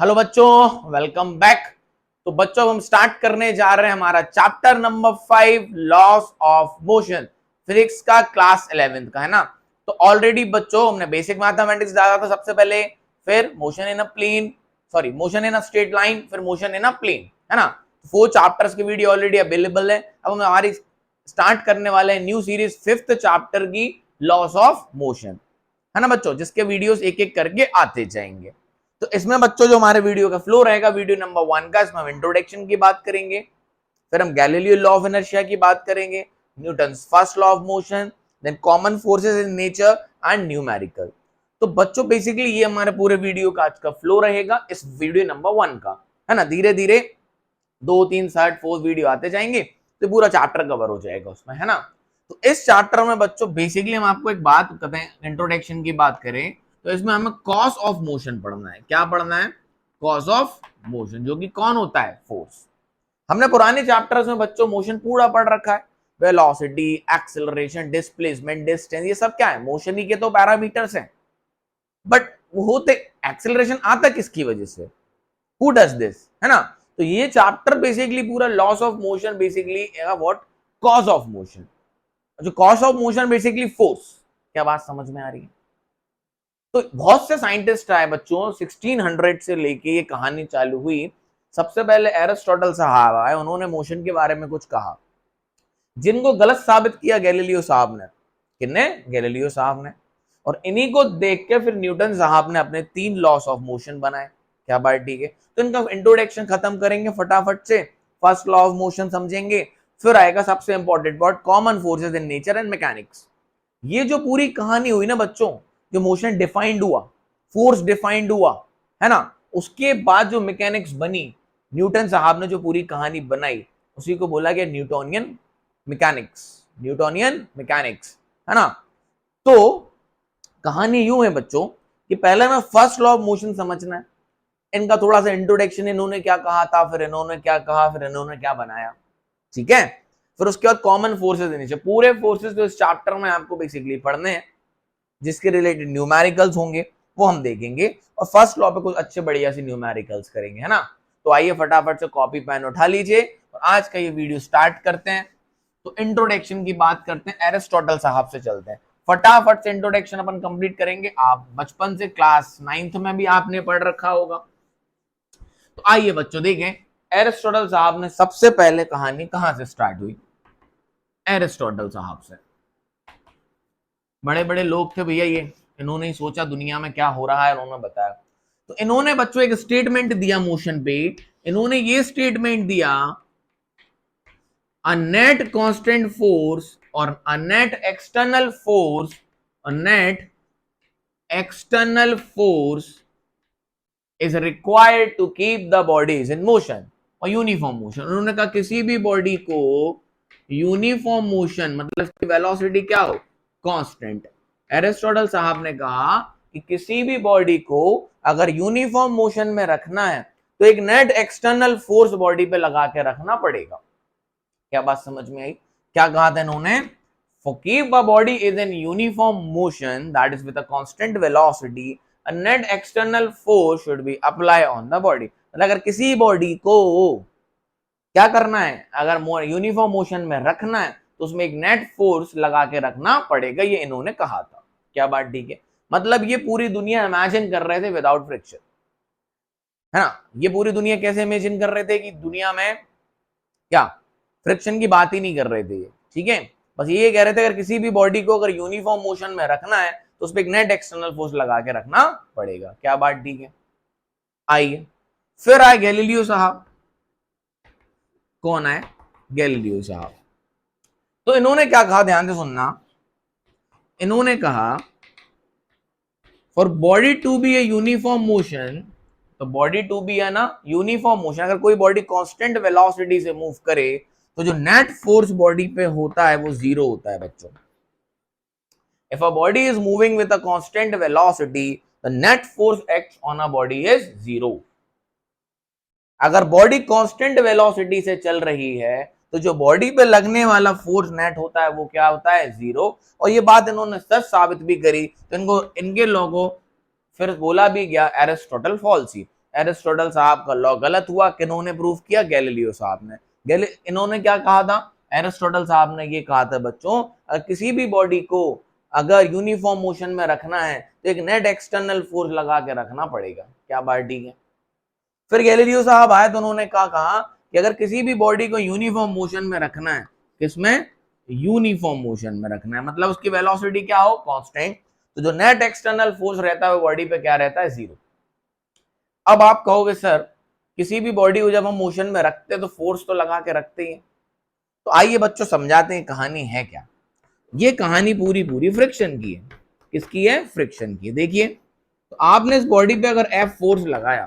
Hello बच्चों, welcome back. तो बच्चों हम स्टार्ट करने जा रहे हैं हमारा chapter number 5 loss of motion, physics का क्लास 11th का, है ना। तो ऑलरेडी बच्चों हमने बेसिक मैथमेटिक्स डाला था सबसे पहले, फिर motion in a plane, sorry motion in a straight line, फिर मोशन इन अ प्लेन, है ना। 4 चैप्टर्स की वीडियो ऑलरेडी अवेलेबल है। अब हम हमारी स्टार्ट करने वाले हैं न्यू सीरीज 5th चैप्टर की, लॉस ऑफ मोशन, है ना बच्चों, जिसके वीडियोस एक एक करके आते जाएंगे। तो इसमें बच्चों जो हमारे वीडियो का फ्लो रहेगा, वीडियो नंबर 1 का, इसमें हम इंट्रोडक्शन की बात करेंगे, फिर हम गैलीलियो लॉ ऑफ इनर्शिया की बात करेंगे, Newton's first law of motion, then common forces in nature and numerical. तो बच्चों बेसिकली ये हमारे पूरे वीडियो का आज का फ्लो रहेगा इस वीडियो नंबर 1 का, है ना। धीरे धीरे 2 3 3 4 वीडियो आते जाएंगे तो पूरा चैप्टर कवर हो जाएगा उसमें, है ना। तो इस चैप्टर में बच्चों बेसिकली हम आपको एक बात कहते हैं, इंट्रोडक्शन की बात करें तो इसमें हमें कॉज ऑफ मोशन पढ़ना है। क्या पढ़ना है? कॉज ऑफ मोशन, जो कि कौन होता है? फोर्स। हमने पुराने चैप्टर्स में बच्चों मोशन पूरा पढ़ रखा है, वेलोसिटी, एक्सेलरेशन, डिस्प्लेसमेंट, डिस्टेंस, ये सब क्या है? मोशन ही के तो पैरामीटर्स हैं। बट वो होते, एक्सेलरेशन आता किसकी वजह से? हु डज दिस, है ना। तो ये चैप्टर बेसिकली पूरा laws of motion, basically what? Cause of motion. जो cause of motion basically force. क्या बात समझ में आ रही है? तो बहुत से साइंटिस्ट आए बच्चों, 1600 से लेके ये कहानी चालू हुई। सबसे पहले एरिस्टोटल साहब आए, उन्होंने मोशन के बारे में कुछ कहा, जिनको गलत साबित किया गैलीलियो साहब ने। किसने? गैलीलियो साहब ने। और इन्हीं को देख के फिर न्यूटन साहब ने अपने 3 लॉस ऑफ मोशन बनाए। क्या बात ठीक है? तो इनका इंट्रोडक्शन खत्म करेंगे फटाफट से, फर्स्ट लॉ ऑफ मोशन समझेंगे, फिर आएगा सबसे important part, common forces in nature and mechanics. ये जो पूरी कहानी हुई ना बच्चों, जो मोशन डिफाइंड हुआ, फोर्स डिफाइंड हुआ, है ना, उसके बाद जो मैकेनिक्स बनी, न्यूटन साहब ने जो पूरी कहानी बनाई, उसी को बोला गया न्यूटोनियन मैकेनिक्स। न्यूटोनियन मैकेनिक्स, है ना। तो कहानी यूं है बच्चों कि पहले में फर्स्ट लॉ ऑफ मोशन समझना है, इनका थोड़ा सा इंट्रोडक्शन, इन्होंने क्या कहा था, फिर इन्होंने क्या कहा, फिर इन्होंने क्या बनाया, ठीक है। फिर उसके बाद कॉमन फोर्सेस नीचे, पूरे फोर्सेस जो इस चैप्टर में आपको बेसिकली पढ़ने हैं, जिसके रिलेटेड न्यूमेरिकल्स होंगे वो हम देखेंगे, और फर्स्ट लॉ पे कुछ अच्छे बढ़िया से न्यूमेरिकल्स करेंगे, है ना। तो आइए फटाफट से कॉपी पेन उठा लीजिए और आज का ये वीडियो स्टार्ट करते हैं। तो इंट्रोडक्शन की बात करते हैं, एरिस्टोटल साहब से चलते हैं, फटाफट से इंट्रोडक्शन अपन कंप्लीट करेंगे। आप बचपन से क्लास 9th में भी आपने पढ़ रखा होगा। तो आइए बच्चों देखें, एरिस्टोटल साहब ने सबसे पहले कहानी कहां से स्टार्ट हुई? एरिस्टोटल साहब से। बड़े बड़े लोग थे भैया ये, इन्होंने ही सोचा दुनिया में क्या हो रहा है, उन्होंने बताया। तो इन्होंने बच्चों एक स्टेटमेंट दिया मोशन पे, इन्होंने ये स्टेटमेंट दिया, अ नेट कांस्टेंट फोर्स और a net external force, a net external force is required to keep the bodies in motion और यूनिफॉर्म मोशन। उन्होंने कहा किसी भी बॉडी को यूनिफॉर्म मोशन, मतलब इसकी वेलोसिटी क्या हो? कांस्टेंट। एरिस्टोटल साहब ने कहा कि किसी भी बॉडी को अगर यूनिफॉर्म मोशन में रखना है तो एक नेट एक्सटर्नल फोर्स बॉडी पे लगा के रखना पड़ेगा। क्या बात समझ में आई? क्या कहा था इन्होंने? For keep a body is in uniform motion, that is with a constant velocity, a net external force should be applied on the body. मतलब अगर किसी बॉडी को क्या करना है, अगर यूनिफॉर्म मोशन में रखना है तो उसमें एक नेट फोर्स लगा के रखना पड़ेगा, ये इन्होंने कहा था। क्या बात ठीक है? मतलब ये पूरी दुनिया इमेजिन कर रहे थे विदाउट फ्रिक्शन, है ना। ये पूरी दुनिया कैसे इमेजिन कर रहे थे कि दुनिया में क्या फ्रिक्शन की बात ही नहीं कर रहे थे ये, ठीक है। बस ये कह रहे थे अगर किसी भी बॉडी को अगर यूनिफॉर्म मोशन में रखना है तो उस पर एक नेट एक्सटर्नल फोर्स लगा के रखना पड़ेगा। क्या बात ठीक है? आइए फिर आए गैलीलियो साहब। कौन आए? गैलीलियो साहब। तो इन्होंने क्या कहा, ध्यान से सुनना। इन्होंने कहा for body to be a uniform motion, तो बॉडी टू बी है ना यूनिफॉर्म मोशन, अगर कोई बॉडी कांस्टेंट वेलोसिटी से मूव करे तो जो नेट फोर्स बॉडी पे होता है वो 0 होता है बच्चों। If a body is moving with a constant velocity, the net force act on a body is 0। अगर बॉडी कांस्टेंट वेलोसिटी से चल रही है तो जो बॉडी पे लगने वाला फोर्स नेट होता है वो क्या होता है? 0। और ये बात इन्होंने सच साबित भी करी, तो इनको इनके लोगों फिर बोला भी गया एरिस्टोटल फॉल्सी। एरिस्टोटल साहब का लॉ गलत हुआ। किन्होंने प्रूव किया? गैलीलियो साहब ने। इन्होंने क्या कहा था? एरिस्टोटल साहब ने ये कहा था बच्चों, किसी भी बॉडी को अगर यूनिफॉर्म मोशन में रखना है तो एक नेट एक्सटर्नल फोर्स लगा के रखना पड़ेगा। क्या बात ठीक है? फिर गैलीलियो साहब आए तो उन्होंने कहा कि अगर किसी भी बॉडी को यूनिफॉर्म मोशन में रखना है, किसमें? यूनिफॉर्म मोशन में रखना है, मतलब उसकी वेलोसिटी क्या हो? कांस्टेंट। तो जो नेट एक्सटर्नल फोर्स रहता है वो बॉडी पे क्या रहता है? जीरो। अब आप कहोगे सर किसी भी बॉडी को जब हम मोशन में रखते हैं तो फोर्स तो लगा के रखते ही हैं। तो आइए बच्चों समझाते हैं कहानी है क्या। ये कहानी पूरी पूरी फ्रिक्शन की है। किसकी है? फ्रिक्शन की। देखिए, तो आपने इस बॉडी पे अगर एफ फोर्स लगाया,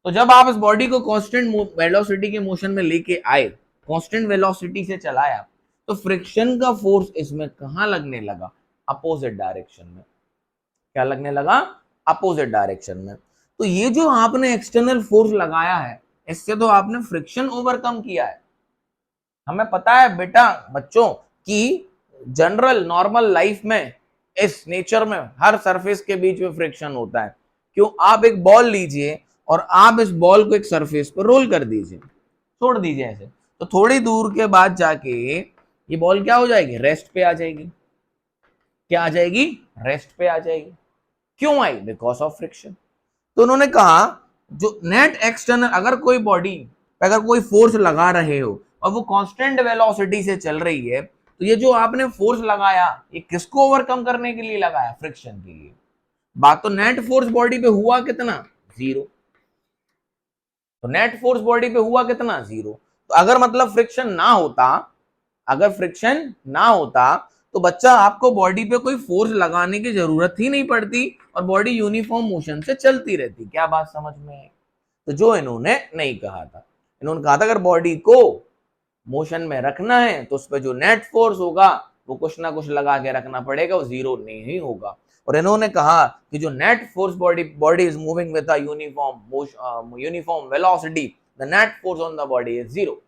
तो जब आप इस बॉडी को कांस्टेंट वेलोसिटी के मोशन में लेके आए, कांस्टेंट वेलोसिटी से चलाया, तो फ्रिक्शन का फोर्स इसमें कहां लगने लगा? अपोजिट डायरेक्शन में। क्या लगने लगा? अपोजिट डायरेक्शन में। तो ये जो आपने एक्सटर्नल फोर्स लगाया है, इससे तो आपने फ्रिक्शन ओवरकम किया है। हमें पता है बेटा बच्चों कि जनरल नॉर्मल लाइफ में, इस नेचर में हर सरफेस के बीच में फ्रिक्शन होता है। क्यों? आप एक बॉल लीजिए और आप इस बॉल को एक सरफेस पर रोल कर दीजिए, छोड़ दीजिए ऐसे, तो थोड़ी दूर के बाद जाके ये बॉल क्या हो जाएगी? रेस्ट पे आ जाएगी। क्या आ जाएगी? रेस्ट पे आ जाएगी। क्यों आई? Because of friction. तो उन्होंने कहा जो नेट एक्सटर्नल, अगर कोई बॉडी अगर कोई फोर्स लगा रहे हो और वो कांस्टेंट वेलोसिटी से चल रही है, तो ये जो आपने फोर्स लगाया ये किसको ओवरकम करने के लिए लगाया? फ्रिक्शन के लिए। बात तो नेट फोर्स बॉडी पे हुआ कितना? जीरो। तो नेट फोर्स बॉडी पे हुआ कितना? जीरो। तो अगर मतलब फ्रिक्शन ना होता, अगर फ्रिक्शन ना होता तो बच्चा आपको बॉडी पे कोई फोर्स लगाने की जरूरत ही नहीं पड़ती और बॉडी यूनिफॉर्म मोशन से चलती रहती। क्या बात समझ में है? तो जो इन्होंने नहीं कहा था, इन्होंने कहा था अगर बॉडी को मोशन में रखना है तो उस पर जो नेट फोर्स होगा वो कुछ ना कुछ लगा के रखना पड़ेगा, वो जीरो नहीं होगा। और इन्होंने कहा कि जो net force body is moving with uniform velocity, the net force on the body is zero.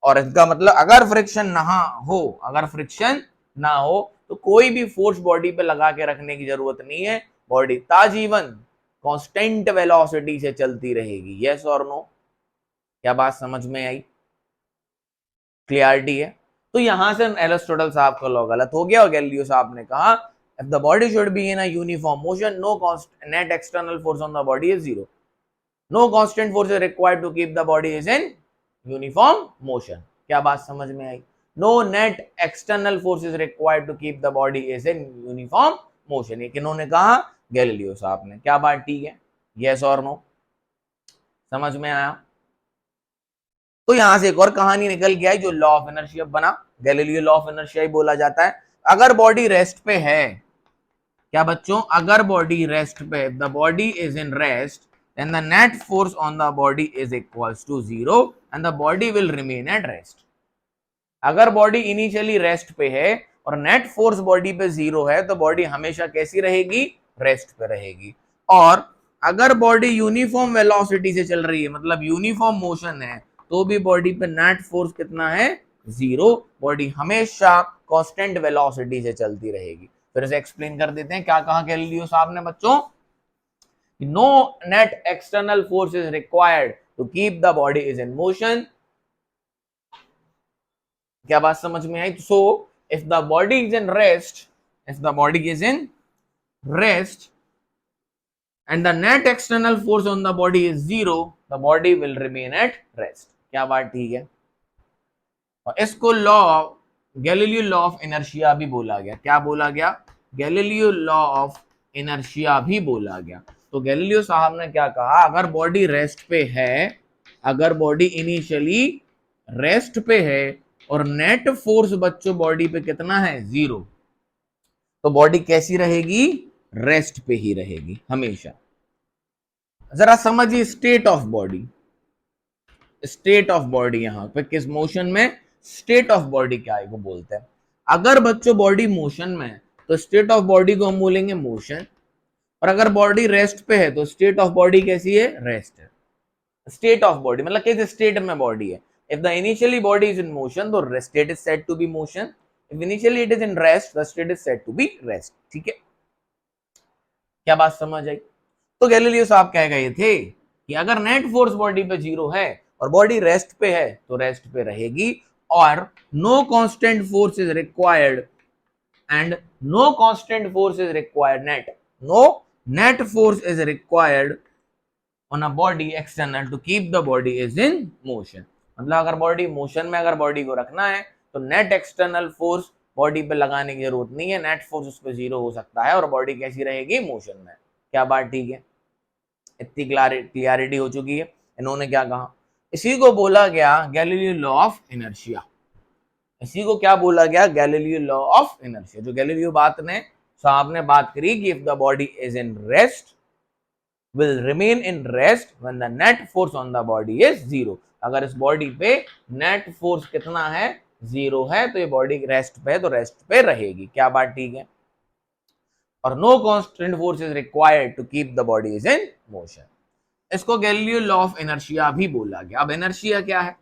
और इसका मतलब अगर फ्रिक्शन ना हो तो कोई भी फोर्स बॉडी पे लगा के रखने की जरूरत नहीं है, बॉडी ताजीवन कांस्टेंट वेलोसिटी से चलती रहेगी। यस और नो? क्या बात समझ में आई? क्लियरिटी है? तो यहां से एरिस्टोटल साहब का लॉ गलत हो गया और गैलीलियो साहब ने कहा if the body should be in a uniform motion, no net external force on the body is zero, no constant force is required to keep the body is in uniform motion. क्या बात समझ में आई? No net external force is required to keep the body is in uniform motion. ये किन्होंने कहा? Galileo साहब ने। क्या बात ठीक है? यस और नो? समझ में आया? तो यहां से एक और कहानी निकल के आई जो लॉ ऑफ इनर्शिया बना। गैलीलियो लॉ ऑफ इनर्शिया ही बोला जाता है। अगर बॉडी रेस्ट पे है, क्या बच्चों? अगर बॉडी रेस्ट पे, the body is in rest, then the net force on the body is equals to zero and the body will remain at rest. अगर बॉडी इनिशियली रेस्ट पे है और नेट फोर्स बॉडी पे zero है तो body हमेशा कैसी रहेगी? रेस्ट पे रहेगी। और अगर बॉडी यूनिफॉर्म वेलोसिटी से चल रही है, मतलब यूनिफॉर्म मोशन है, तो भी बॉडी पे नेट फोर्स कितना है? जीरो। बॉडी हमेशा कांस्टेंट वेलोसिटी से चलती रहेगी। फिर से एक्सप्लेन कर देते हैं क्या कहा गैलीलियो साहब ने बच्चों। No net external force is required to keep the body is in motion. क्या बात समझ में आई? So if the body is in rest, if the body is in rest and the net external force on the body is zero, the body will remain at rest. क्या बात ठीक है? और इसको गैलीलियो लॉ ऑफ इनर्शिया भी बोला गया। क्या बोला गया? गैलीलियो लॉ ऑफ इनर्शिया भी बोला गया। तो गैलीलियो साहब ने क्या कहा? अगर बॉडी रेस्ट पे है, अगर बॉडी इनिशियली रेस्ट पे है और नेट फोर्स बच्चों बॉडी पे कितना है? जीरो, तो बॉडी कैसी रहेगी? रेस्ट पे ही रहेगी हमेशा। जरा समझिए state of body. State of body यहां पे किस मोशन में? स्टेट ऑफ बॉडी क्या है वो बोलते हैं। अगर बच्चों बॉडी मोशन में है तो स्टेट ऑफ बॉडी को हम बोलेंगे मोशन, और अगर बॉडी रेस्ट पे है तो स्टेट ऑफ बॉडी कैसी है? रेस्ट है। स्टेट ऑफ बॉडी मतलब किस स्टेट में बॉडी है। If the initially body is in motion तो state is said to be motion, if initially it is in rest the state is said to be rest. ठीक है? क्या बात समझ आई? तो गैलीलियो साहब कह गए थे कि अगर नेट फोर्स बॉडी पे 0 है और बॉडी रेस्ट पे है तो रेस्ट पे रहेगी, और no constant force is required and no constant force is required no net force is required on a body external to keep the body is in motion। मतलब अगर बॉडी मोशन में, अगर बॉडी को रखना है तो नेट एक्सटर्नल फोर्स बॉडी पे लगाने की जरूरत नहीं है, नेट फोर्स उस पर 0 हो सकता है और बॉडी कैसी रहेगी, मोशन में। क्या बात ठीक है? इतनी क्लियरिटी हो चुकी है। इन्होंने क्या कहा, इसी को बोला गया गैलीलियो लॉ ऑफ इनर्शिया। इसी को क्या बोला गया, गैलीलियो लॉ ऑफ इनर्शिया। जो गैलीलियो साहब ने बात करी कि if the body is in rest will remain in rest when the net force on the body is 0। अगर इस बॉडी पे नेट फोर्स कितना है, 0 है, तो ये बॉडी रेस्ट पे है तो रेस्ट पे रहेगी। क्या बात ठीक है? और no constant force is required to keep the body is in motion. इसको गैलीलियो लॉ ऑफ इनर्शिया भी बोला गया। अब इनर्शिया क्या है,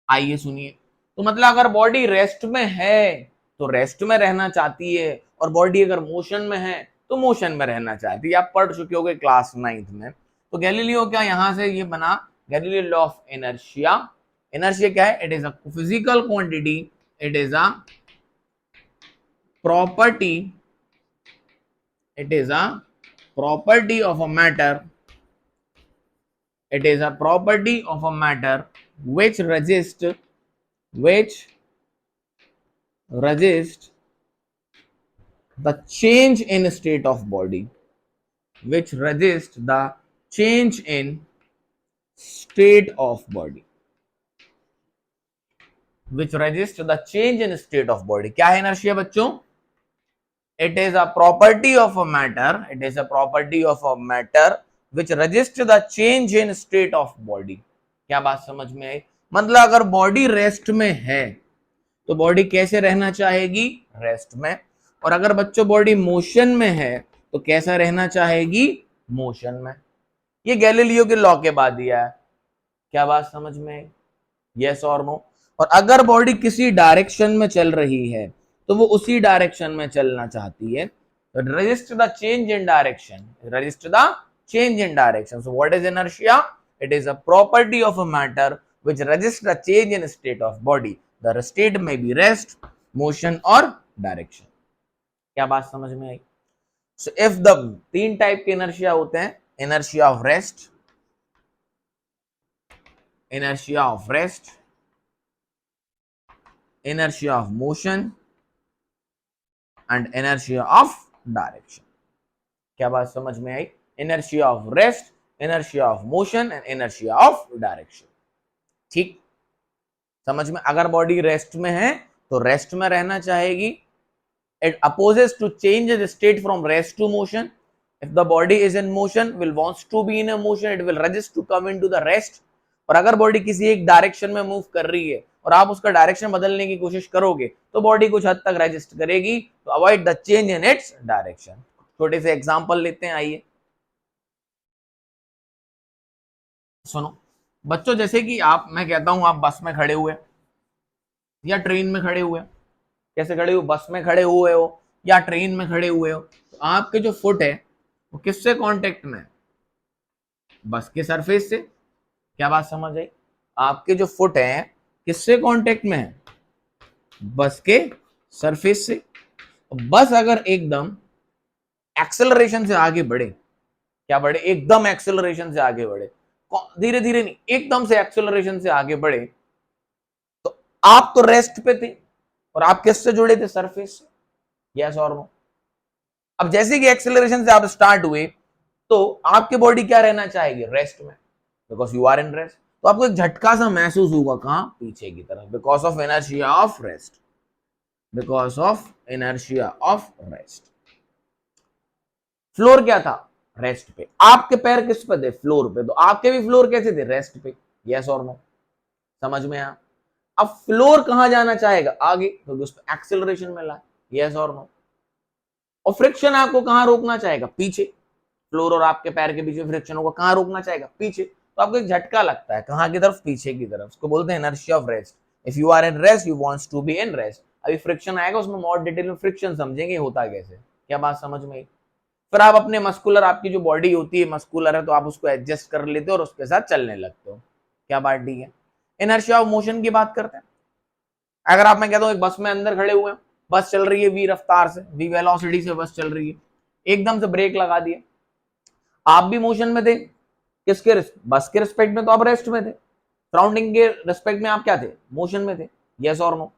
आइए सुनिए। तो मतलब अगर बॉडी रेस्ट में है तो रेस्ट में रहना चाहती है, और बॉडी अगर मोशन में है तो मोशन में रहना चाहती है। आप पढ़ चुके होंगे क्लास 9th में। तो गैलीलियो क्या यहां से ये बना Galileo law of inertia. Inertia क्या है? It is a physical quantity, it is a property, it is a property of a matter, it is a property of a matter which resist the change in state of body, which resist the change in state of body, which resist the change in state of body। क्या है inertia बच्चों? It is a property of a matter, it is a property of a matter which resist the change in state of body। क्या बात समझ में आई? मतलब अगर body rest में है तो बॉडी कैसे रहना चाहेगी, रेस्ट में। और अगर बच्चों बॉडी मोशन में है तो कैसा रहना चाहेगी, मोशन में। ये गैलीलियो के लॉ के बाद दिया है। क्या बात समझ में आई? यस और नो। और अगर बॉडी किसी डायरेक्शन में चल रही है तो वो उसी डायरेक्शन में चलना चाहती है। Resist the change in direction, resist the change in direction। So what is inertia? It is a property of a matter which resists the change in state of body। The state may be rest, motion or direction। क्या बात समझ में आई? So if the 3 type के inertia होते हैं, inertia of rest, inertia of rest, inertia of motion and inertia of direction। क्या बात समझ में आई? inertia of rest, inertia of motion and inertia of direction। ठीक समझ में? अगर बॉडी रेस्ट में है तो रेस्ट में रहना चाहेगी। It opposes to change the state from rest to motion। If the body is in motion, will wants to be in a motion, it will resist to come into the rest। और अगर body किसी एक direction में move कर रही है और आप उसका डायरेक्शन बदलने की कोशिश करोगे तो बॉडी कुछ हद तक रेजिस्ट करेगी, तो avoid the change in its direction. छोटे से एग्जांपल लेते हैं, आइए सुनो बच्चों। जैसे कि मैं कहता हूं आप बस में खड़े हुए या ट्रेन में खड़े हुए, कैसे खड़े हो, बस में खड़े हुए हो या ट्रेन में खड़े हुए हो, तो आपके जो फुट है वो किससे कांटेक्ट में है, बस के सरफेस से। क्या बात समझ आई? आपके जो फुट है किससे कांटेक्ट में है, बस के सरफेस से। बस अगर एकदम एक्सेलरेशन से आगे बढ़े, क्या बढ़े, एकदम एक्सेलरेशन से आगे बढ़े, धीरे धीरे नहीं, एकदम से एक्सेलरेशन से आगे बढ़े, तो आप तो रेस्ट पे थे और आप किससे जुड़े थे, सरफेस से। यस और नो। अब जैसे कि एक्सेलरेशन से आप स्टार्ट हुए तो आपकी बॉडी क्या रहना चाहेगी, रेस्ट में, because you are in rest. तो आपको एक झटका सा महसूस होगा, कहां, पीछे की तरफ, because of inertia of rest, because of inertia of rest. Floor क्या था, रेस्ट पे। आपके पैर किस पे थे, फ्लोर पे, तो आपके भी फ्लोर कैसे थे, रेस्ट पे। यस और नो, समझ में आया? अब फ्लोर कहां जाना चाहेगा, आगे, क्योंकि उस पर एक्सेलरेशन मिला है। यस और नो। और फ्रिक्शन आपको कहां रोकना चाहेगा, पीछे। फ्लोर और आपके पैर के बीच में फ्रिक्शन को कहां रोकना चाहेगा, पीछे। तो आपको एक झटका लगता है, कहां की तरफ, पीछे की तरफ। उसको बोलते हैं inertia of rest. If you are in rest, you wants to be in rest. अभी फ्रिक्शन आएगा, उसमें मोर डिटेल में फ्रिक्शन समझेंगे होता कैसे। क्या बात समझ में आई? फिर आप अपने मस्कुलर, आपकी जो बॉडी होती है मस्कुलर है, तो आप उसको एडजस्ट कर लेते हो और उसके साथ चलने लगते हो। क्या बात ठीक है। इनर्शिया ऑफ मोशन की बात करते हैं। अगर आप, मैं कहता हूँ एक बस में अंदर खड़े हुए हैं, बस चल रही है वी रफ्तार से, वी वेलोसिटी से बस चल रही है, एकदम से ब्रेक लगा दिए, आप भी मोशन में थे, किसके बस के रिस्पेक्ट में तो आप रेस्ट में थे, सराउंडिंग के रिस्पेक्ट में आप क्या थे, मोशन में थे, यस और नो।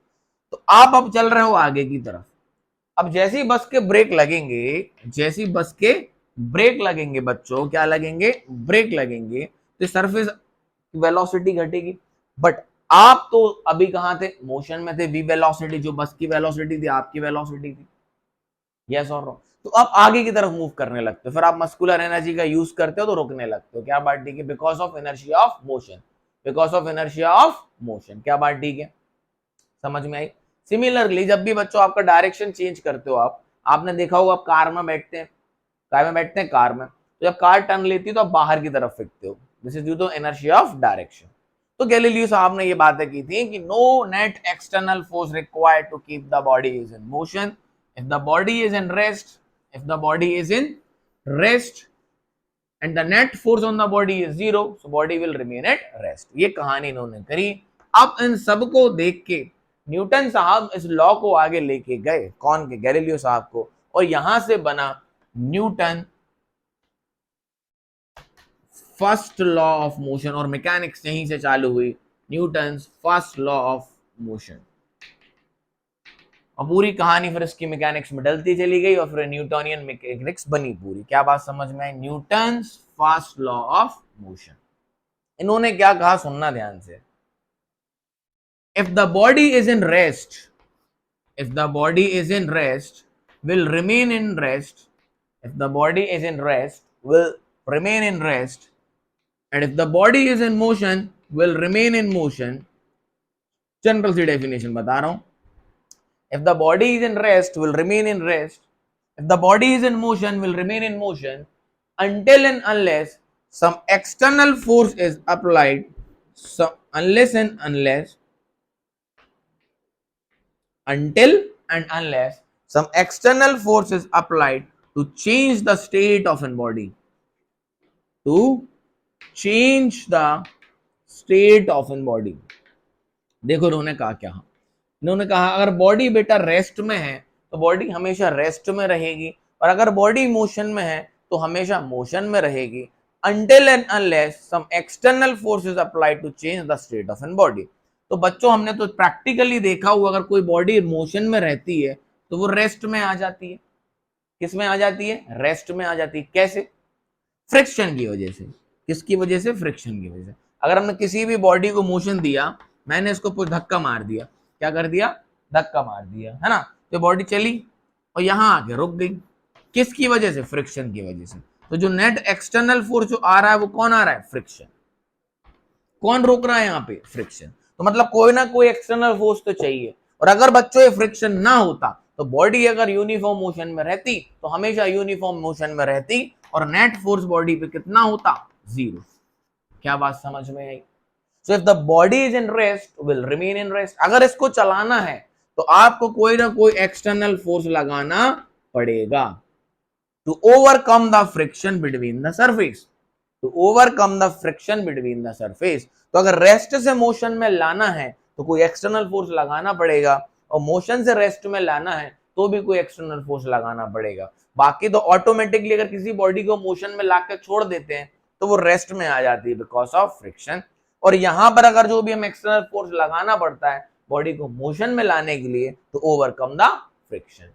तो आप अब चल रहे हो आगे की तरफ, अब जैसे ही बस के ब्रेक लगेंगे, जैसे ही बस के ब्रेक लगेंगे बच्चों, क्या लगेंगे, ब्रेक लगेंगे, तो सरफेस वेलोसिटी घटेगी। बट आप तो अभी कहां थे, मोशन में थे, वी वेलोसिटी, जो बस की वेलोसिटी थी आपकी वेलोसिटी थी, यस और नो। तो आप आगे की तरफ मूव करने लगते हो, फिर आप मस्कुलर एनर्जी का यूज करते हो तो रुकने लगते हो। क्या बात ठीक है, because of inertia of motion, because of inertia of motion. क्या बात ठीक है, समझ में आई। सिमिलरली जब भी बच्चों आपका डायरेक्शन चेंज करते हो, आप आपने देखा होगा, आप कार में बैठते हैं, कार में बैठते हैं, कार में तो जब कार टर्न लेती है तो आप बाहर की तरफ फेंकते हो, this is due to inertia of direction. तो गैलीलियो साहब ने ये बातें की थी कि no net external force required to keep the body is in motion, if the body is in rest, if the body is in rest and the net force on the body is zero, so body will remain at rest। ये कहानी इन्होंने करी। अब इन सबको देख के Newton साहब इस लॉ को आगे लेके गए, कौन के, गैलीलियो साहब को, और यहां से बना Newton first law of motion, और मैकेनिक्स यहीं से चालू हुई, Newton first law of motion. और पूरी कहानी फिर इसकी मैकेनिक्स में डलती चली गई और फिर न्यूटोनियन मैकेनिक्स बनी पूरी। क्या बात समझ में आई, Newton first law of motion. इन्होंने क्या कहा, सुनना ध्यान से, if the body is in rest, if the body is in rest will remain in rest, if the body is in rest will remain in rest, and if the body is in motion will remain in motion। General सी definition बता रहा हूं, if the body is in rest will remain in rest, if the body is in motion will remain in motion until and unless some external force is applied, so unless and unless, until and unless some external force is applied to change the state of an body, to change the state of an body। देखो उन्होंने कहा क्या, इन्होंने कहा अगर body बेटा rest में है तो बॉडी हमेशा रेस्ट में रहेगी, और अगर बॉडी मोशन में है तो हमेशा मोशन में रहेगी, until and unless some external force is applied to change the state of an body। तो बच्चों हमने तो प्रैक्टिकली देखा हुआ, अगर कोई बॉडी मोशन में रहती है तो वो रेस्ट में आ जाती है, किस में आ जाती है, रेस्ट में आ जाती है। कैसे, फ्रिक्शन की वजह से। किसकी वजह से, फ्रिक्शन की वजह से। अगर हमने किसी भी बॉडी को मोशन दिया, मैंने इसको कुछ धक्का मार दिया, क्या कर दिया, धक्का मार दिया, है ना, तो बॉडी चली और यहां आके रुक गई, किसकी वजह से, फ्रिक्शन की वजह से। तो जो नेट एक्सटर्नल फोर्स जो आ रहा है वो कौन आ रहा है, फ्रिक्शन। कौन रोक रहा है यहाँ पे, फ्रिक्शन। तो मतलब कोई ना कोई एक्सटर्नल फोर्स तो चाहिए, और अगर बच्चों ये फ्रिक्शन ना होता तो बॉडी अगर यूनिफॉर्म मोशन में रहती तो हमेशा यूनिफॉर्म मोशन में रहती, और नेट फोर्स बॉडी पे कितना होता, जीरो। क्या बात समझ में आई। So if the body is in rest will remain in rest. अगर इसको चलाना है तो आपको कोई ना कोई एक्सटर्नल फोर्स लगाना पड़ेगा, to overcome the friction between the surface, to overcome the friction between the surface. तो अगर रेस्ट से मोशन में लाना है तो कोई एक्सटर्नल फोर्स लगाना पड़ेगा, और मोशन से रेस्ट में लाना है तो भी कोई एक्सटर्नल फोर्स लगाना पड़ेगा। बाकी तो ऑटोमेटिकली अगर किसी बॉडी को मोशन में लाकर छोड़ देते हैं तो वो रेस्ट में आ जाती है बिकॉज ऑफ फ्रिक्शन। और यहां पर अगर जो भी हम एक्सटर्नल फोर्स लगाना पड़ता है बॉडी को मोशन में लाने के लिए, तो ओवरकम द फ्रिक्शन।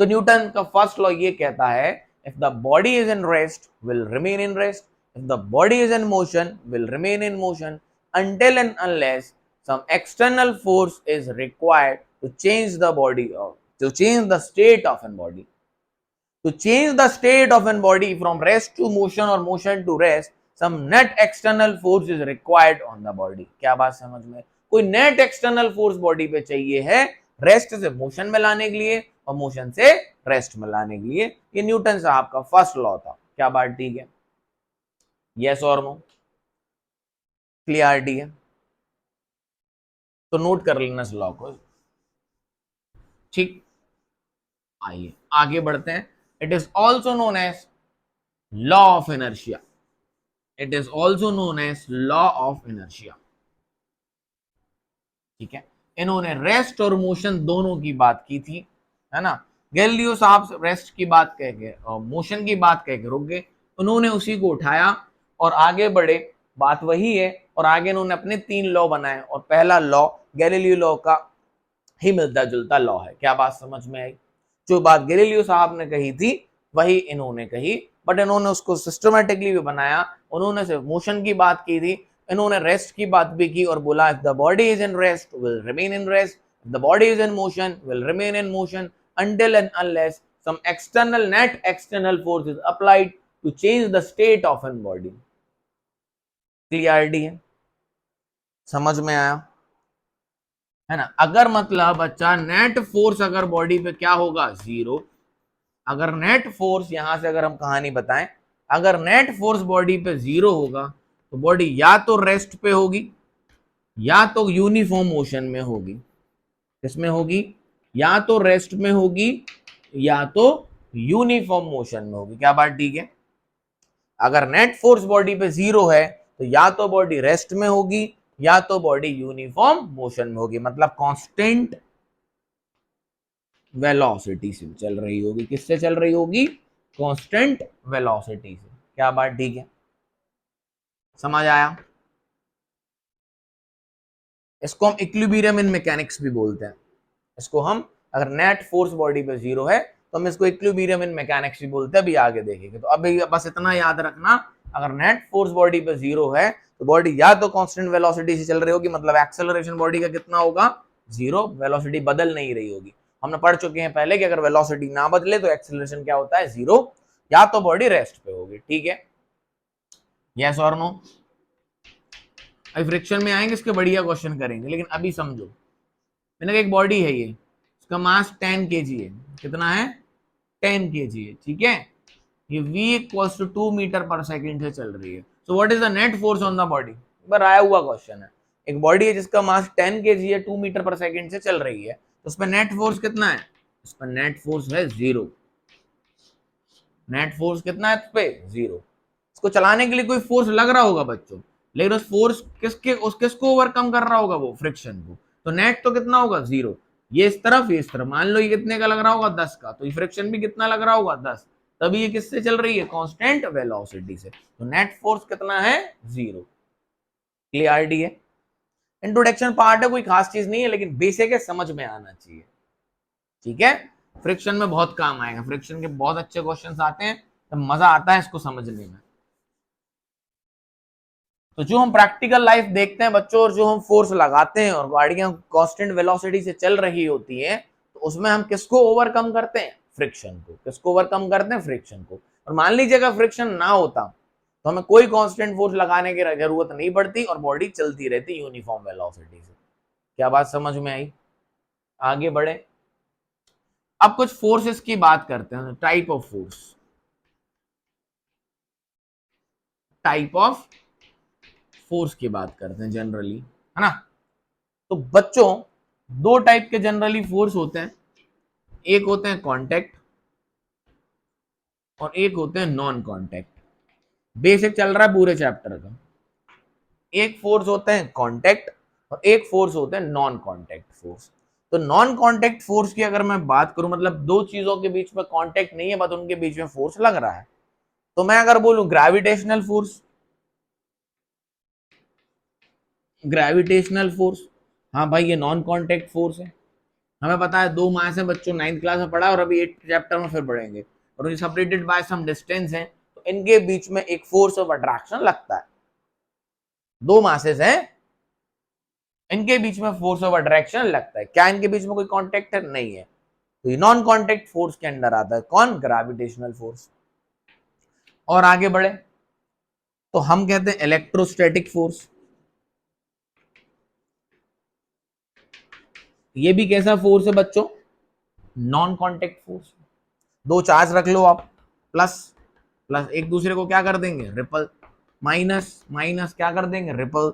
तो न्यूटन का फर्स्ट लॉ ये कहता है, if the body is in rest will remain in rest, if the body is in motion will remain in motion until and unless some external force is required to change the body, or to change the state of an body, to change the state of an body from rest to motion or motion to rest some net external force is required on the body। क्या बात समझ में, कोई net external force body पे चाहिए है rest से motion में लाने के लिए और मोशन से रेस्ट में लाने के लिए। ये न्यूटन साहब का फर्स्ट लॉ था। क्या बात ठीक है, यस और नो, क्लियरिटी है, तो नोट कर लेना इस लॉ को। ठीक, आइए आगे बढ़ते हैं। It is also known as law of inertia, it is also known as law of inertia. ठीक है, इन्होंने रेस्ट और मोशन दोनों की बात की थी, है ना। गैलीलियो साहब रेस्ट की बात कह के और मोशन की बात कह के रुक गए, उन्होंने उसी को उठाया और आगे बढ़े, बात वही है। और आगे इन्होंने अपने 3 लॉ बनाए और पहला लॉ गैलीलियो लॉ का ही मिलता जुलता लॉ है। क्या बात समझ में आई? जो बात गैलीलियो साहब ने कही थी वही इन्होंने कही, बट इन्होंने उसको सिस्टमेटिकली भी बनाया। उन्होंने सिर्फ मोशन की बात की थी, इन्होंने रेस्ट की बात भी की और बोला if the body is in rest will remain in rest, if the body is in motion will remain in motion until and unless some external net external force is applied to change the state of an body। Clarity है, समझ में आया, है ना। अगर मतलब बच्चा net force अगर बॉडी पे क्या होगा, जीरो। अगर नेट फोर्स, यहां से अगर हम कहानी बताएं, अगर नेट फोर्स बॉडी पे जीरो होगा तो बॉडी या तो रेस्ट पे होगी या तो यूनिफॉर्म मोशन में होगी। किसमें होगी? या तो रेस्ट में होगी या तो यूनिफॉर्म मोशन में होगी। क्या बात ठीक है? अगर नेट फोर्स बॉडी पे जीरो है तो या तो बॉडी रेस्ट में होगी या तो बॉडी यूनिफॉर्म मोशन में होगी, मतलब कांस्टेंट वेलोसिटी से चल रही होगी। किससे चल रही होगी? कांस्टेंट वेलोसिटी से। क्या बात ठीक है? समझ आया? इसको हम इक्विलिब्रियम इन मैकेनिक्स भी बोलते हैं। इसको हम, अगर नेट फोर्स बॉडी पे जीरो है तो हम इसको इक्विलिब्रियम इन मैकेनिक्स भी बोलते हैं, अभी आगे देखेंगे। तो अभी बस इतना याद रखना, अगर नेट फोर्स बॉडी पे जीरो है तो बॉडी या तो कांस्टेंट वेलोसिटी से चल रही होगी, मतलब एक्सेलरेशन बॉडी का कितना होगा, जीरो, वेलोसिटी बदल नहीं रही होगी। हमने पढ़ चुके हैं पहले कि अगर वेलोसिटी ना बदले तो एक्सेलरेशन क्या होता है, जीरो, या तो बॉडी रेस्ट पे होगी। ठीक है, यस और नो? अभी फ्रिक्शन में आएंगे, इसके बढ़िया क्वेश्चन करेंगे, लेकिन अभी समझो। मैंने कहा एक बॉडी है, ये इसका मास 10 kg है। कितना है? 10 kg है। ठीक है, ये v equals to 2 metre per second से चल रही है। So what is the net force on the body? बार आया हुआ क्वेश्चन है। एक बॉडी है जिसका मास 10 kg है, 2 मीटर पर सेकेंड से चल रही है, तो उसमें नेट फोर्स कितना है? उस पर नेट फोर्स है जीरो। नेट फोर्स कितना है इस पे? जीरो। इसको चलाने के लिए कोई फोर्स लग रहा होगा बच्चों, लेकिन उस फोर्स किसको ओवरकम कर रहा होगा? वो फ्रिक्शन को। तो नेट तो कितना होगा? जीरो। ये इस तरफ, ये इस तरफ, मान लो ये कितने का लग रहा होगा? 10 का। तो ये फ्रिक्शन भी कितना लग रहा होगा? 10। तभी ये किससे चल रही है? कांस्टेंट वेलोसिटी से। तो नेट फोर्स कितना है? जीरो। क्लियरिटी है? इंट्रोडक्शन पार्ट है, कोई खास चीज नहीं है, लेकिन बेसिक है, समझ में आना चाहिए। ठीक है, फ्रिक्शन में बहुत काम आएगा, फ्रिक्शन के बहुत अच्छे क्वेश्चंस आते हैं, तो मजा आता है इसको समझने में। तो जो हम प्रैक्टिकल लाइफ देखते हैं बच्चों, और जो हम फोर्स लगाते हैं और गाड़ियां कांस्टेंट वेलोसिटी से चल रही होती हैं, तो उसमें हम किसको ओवरकम करते हैं? फ्रिक्शन को। किसको ओवरकम करते हैं? फ्रिक्शन को। और मान लीजिए अगर फ्रिक्शन ना होता तो हमें कोई कांस्टेंट फोर्स लगाने की जरूरत नहीं पड़ती और बॉडी चलती रहती यूनिफॉर्म वेलोसिटी से। क्या बात समझ में आई? आगे बढ़े, अब कुछ फोर्सेस की बात करते हैं, type of force. Type of force की बात करते हैं जनरली, है ना। तो बच्चों, दो टाइप के जनरली फोर्स होते हैं, एक होते हैं कांटेक्ट और एक होते हैं नॉन कांटेक्ट। बेसिक चल रहा है पूरे चैप्टर का। एक फोर्स होते हैं कांटेक्ट और एक फोर्स होते हैं नॉन कांटेक्ट फोर्स। तो नॉन कांटेक्ट फोर्स की अगर मैं बात करूं, मतलब दो चीजों के बीच में कांटेक्ट नहीं है, बट उनके बीच में फोर्स लग रहा है, तो मैं अगर बोलूं ग्रेविटेशनल फोर्स, ग्रेविटेशनल फोर्स, हाँ भाई ये नॉन कांटेक्ट फोर्स है। हमें पता है दो मास है बच्चों, 9th क्लास में पढ़ा और अभी 8th चैप्टर में फिर पढ़ेंगे, और ये सेपरेटेड बाय सम डिस्टेंस है, तो इनके बीच में एक फोर्स ऑफ अट्रैक्शन लगता है। दो मासेस हैं, इनके बीच में फोर्स ऑफ अट्रैक्शन लगता है। क्या इनके बीच में कोई कांटेक्ट है? नहीं है। तो ये नॉन कांटेक्ट फोर्स के अंडर आता है। कौन? Gravitational force. और आगे बढ़े तो हम कहते हैं इलेक्ट्रोस्टैटिक फोर्स। ये भी कैसा फोर्स है बच्चों? Non contact force. दो चार्ज रख लो आप, प्लस प्लस एक दूसरे को क्या कर देंगे? रिपल। माइनस माइनस क्या कर देंगे? रिपल।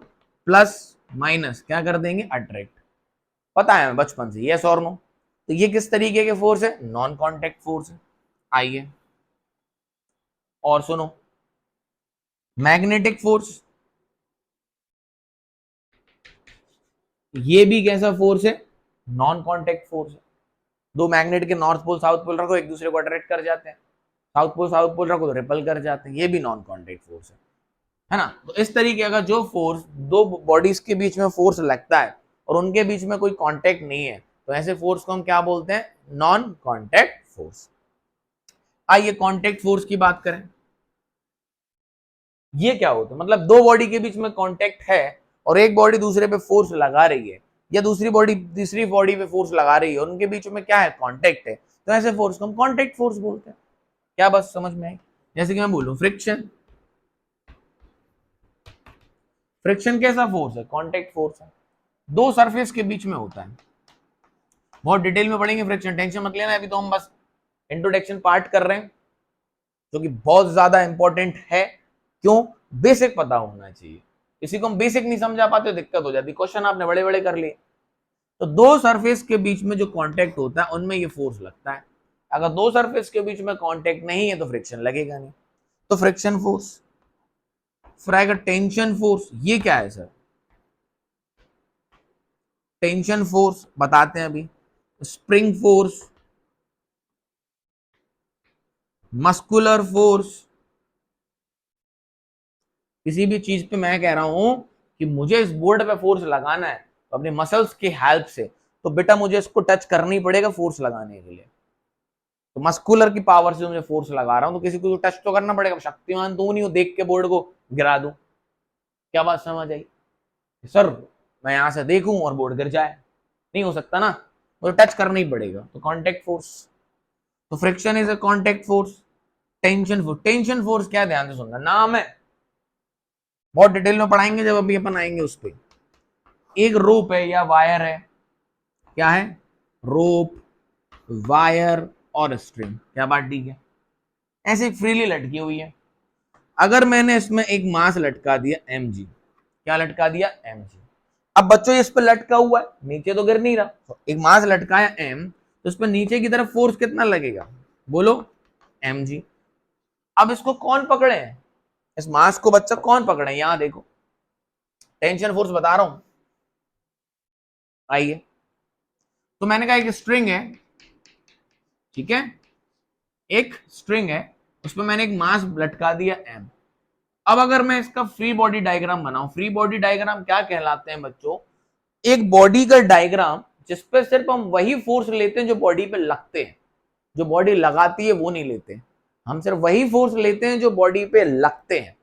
प्लस माइनस क्या कर देंगे? अट्रैक्ट। पता है बचपन से, यस और नो? तो ये किस तरीके के फोर्स है? नॉन कांटेक्ट फोर्स है। आइए और सुनो, मैग्नेटिक फोर्स, ये भी कैसा फोर्स है, नॉन कांटेक्ट फोर्स है। दो मैग्नेट के नॉर्थ पोल साउथ पोल रखो, एक दूसरे को अट्रैक्ट कर जाते हैं, साउथ पोल रखो तो रिपल कर जाते हैं, ये भी नॉन कांटेक्ट फोर्स है ना। तो इस तरीके का जो फोर्स दो बॉडीज के बीच में फोर्स लगता है और उनके बीच में कोई कांटेक्ट नहीं है, तो ऐसे फोर्स को हम क्या बोलते हैं, नॉन कांटेक्ट फोर्स। आइए कांटेक्ट फोर्स की बात करें। ये क्या होता है, मतलब दो बॉडी के बीच में कांटेक्ट है और एक बॉडी दूसरे पे फोर्स लगा रही है या दूसरी बॉडी तीसरी बॉडी पे फोर्स लगा रही है और उनके बीच में क्या है, कांटेक्ट है, तो ऐसे फोर्स को हम कांटेक्ट फोर्स बोलते हैं। क्या बात समझ में आई? जैसे कि मैं बोलूं फ्रिक्शन, फ्रिक्शन कैसा फोर्स है, कांटेक्ट फोर्स है, दो सरफेस के बीच में होता है। बहुत डिटेल में पढ़ेंगे फ्रिक्शन, टेंशन मत लेना, अभी तो हम बस इंट्रोडक्शन पार्ट कर रहे हैं जो कि बहुत ज्यादा इंपॉर्टेंट है। क्यों, बेसिक पता होना चाहिए, किसी को हम बेसिक नहीं समझा पाते तो दिक्कत हो जाती, क्वेश्चन आपने बड़े बड़े कर लिए। तो दो सरफेस के बीच में जो कांटेक्ट होता है उनमें ये फोर्स लगता है, अगर दो सरफेस के बीच में कांटेक्ट नहीं है तो फ्रिक्शन लगेगा नहीं, तो फ्रिक्शन फोर्स। फिर आएगा टेंशन फोर्स, ये क्या है सर, टेंशन फोर्स बताते हैं अभी, स्प्रिंग फोर्स, मस्कुलर फोर्स, किसी भी चीज पे मैं कह रहा हूं कि मुझे इस बोर्ड पे फोर्स लगाना है तो अपने मसल्स की हेल्प से, तो बेटा मुझे इसको टच करना ही पड़ेगा फोर्स लगाने के लिए, तो मस्कुलर की पावर से मुझे फोर्स लगा रहा हूं, तो किसी को टच तो करना पड़ेगा, शक्तिमान तो नहीं हो देख के बोर्ड को गिरा दूं। क्या बात समझ आई सर, मैं यहां से देखूं और बोर्ड गिर जाए, नहीं हो सकता ना, मुझे टच करना ही पड़ेगा, तो कॉन्टेक्ट फोर्स। तो friction is a contact force. Tension force, tension force क्या, ध्यान से सुनना, नाम है, बहुत डिटेल में पढ़ाएंगे जब अभी अपन आएंगे उस पर। एक रोप है या वायर है, क्या है, रोप, वायर और स्ट्रिंग, क्या बात ठीक है, ऐसे फ्रीली लटकी हुई है। अगर मैंने इसमें एक मास लटका दिया mg, क्या लटका दिया, mg, अब बच्चों इस पर लटका हुआ है, नीचे तो गिर नहीं रहा, तो एक मास लटकाया m, तो इस पर नीचे की तरफ फोर्स कितना लगेगा, बोलो, mg। अब इसको कौन पकड़े हैं, इस मास को बच्चा कौन पकड़े, यहां देखो, टेंशन फोर्स बता रहा हूं। आइए, तो मैंने कहा एक स्ट्रिंग है, ठीक है, एक स्ट्रिंग है, उसमें मैंने एक मास लटका दिया m। अब अगर मैं इसका फ्री बॉडी डायग्राम बनाऊं, फ्री बॉडी डायग्राम क्या कहलाते हैं बच्चों, एक बॉडी का डायग्राम जिसपे सिर्फ हम वही फोर्स लेते हैं जो बॉडी पे लगते हैं, जो बॉडी लगाती है वो नहीं लेते, हम सिर्फ वही फोर्स लेते हैं जो बॉडी पे लगते हैं,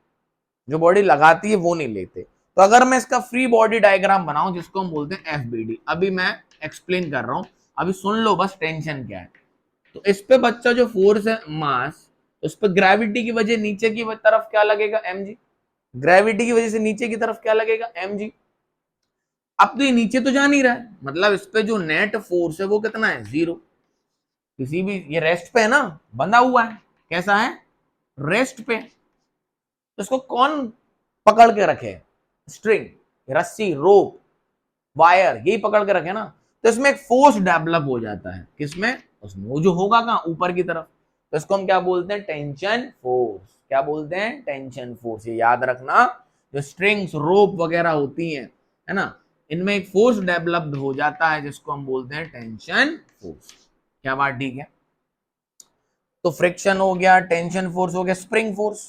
जो बॉडी लगाती है वो नहीं लेते। तो अगर मैं इसका फ्री बॉडी डायग्राम बनाऊं जिसको हम बोलते हैं एफबीडी, अभी मैं एक्सप्लेन कर रहा हूं, अभी सुन लो बस टेंशन क्या है। तो इस पे बच्चा जो फोर्स है मास, उस पर ग्रेविटी की वजह नीचे की तरफ क्या लगेगा, mg, ग्रेविटी की वजह से नीचे की तरफ क्या लगेगा, mg। अब तो ये नीचे तो जा नहीं रहा है, मतलब इस पे जो नेट फोर्स है वो कितना है, 0, किसी भी, ये रेस्ट पे है ना, बंधा हुआ है, कैसा है, रेस्ट पे, तो इसको कौन पकड़ के रखे, स्ट्रिंग, रस्सी, रोप, वायर, यही पकड़ के रखे ना, तो इसमें एक फोर्स डेवलप हो जाता है, किसमें, उसमें, वो जो होगा कहां, ऊपर की तरफ, तो इसको हम क्या बोलते हैं, टेंशन फोर्स। क्या बोलते हैं, टेंशन फोर्स। ये याद रखना, जो स्ट्रिंग्स, रोप वगैरह होती हैं, है ना, इनमें एक फोर्स डेवलप्ड हो जाता है जिसको हम बोलते हैं टेंशन फोर्स। क्या बात ठीक है, तो फ्रिक्शन हो गया, टेंशन फोर्स हो गया, स्प्रिंग फोर्स,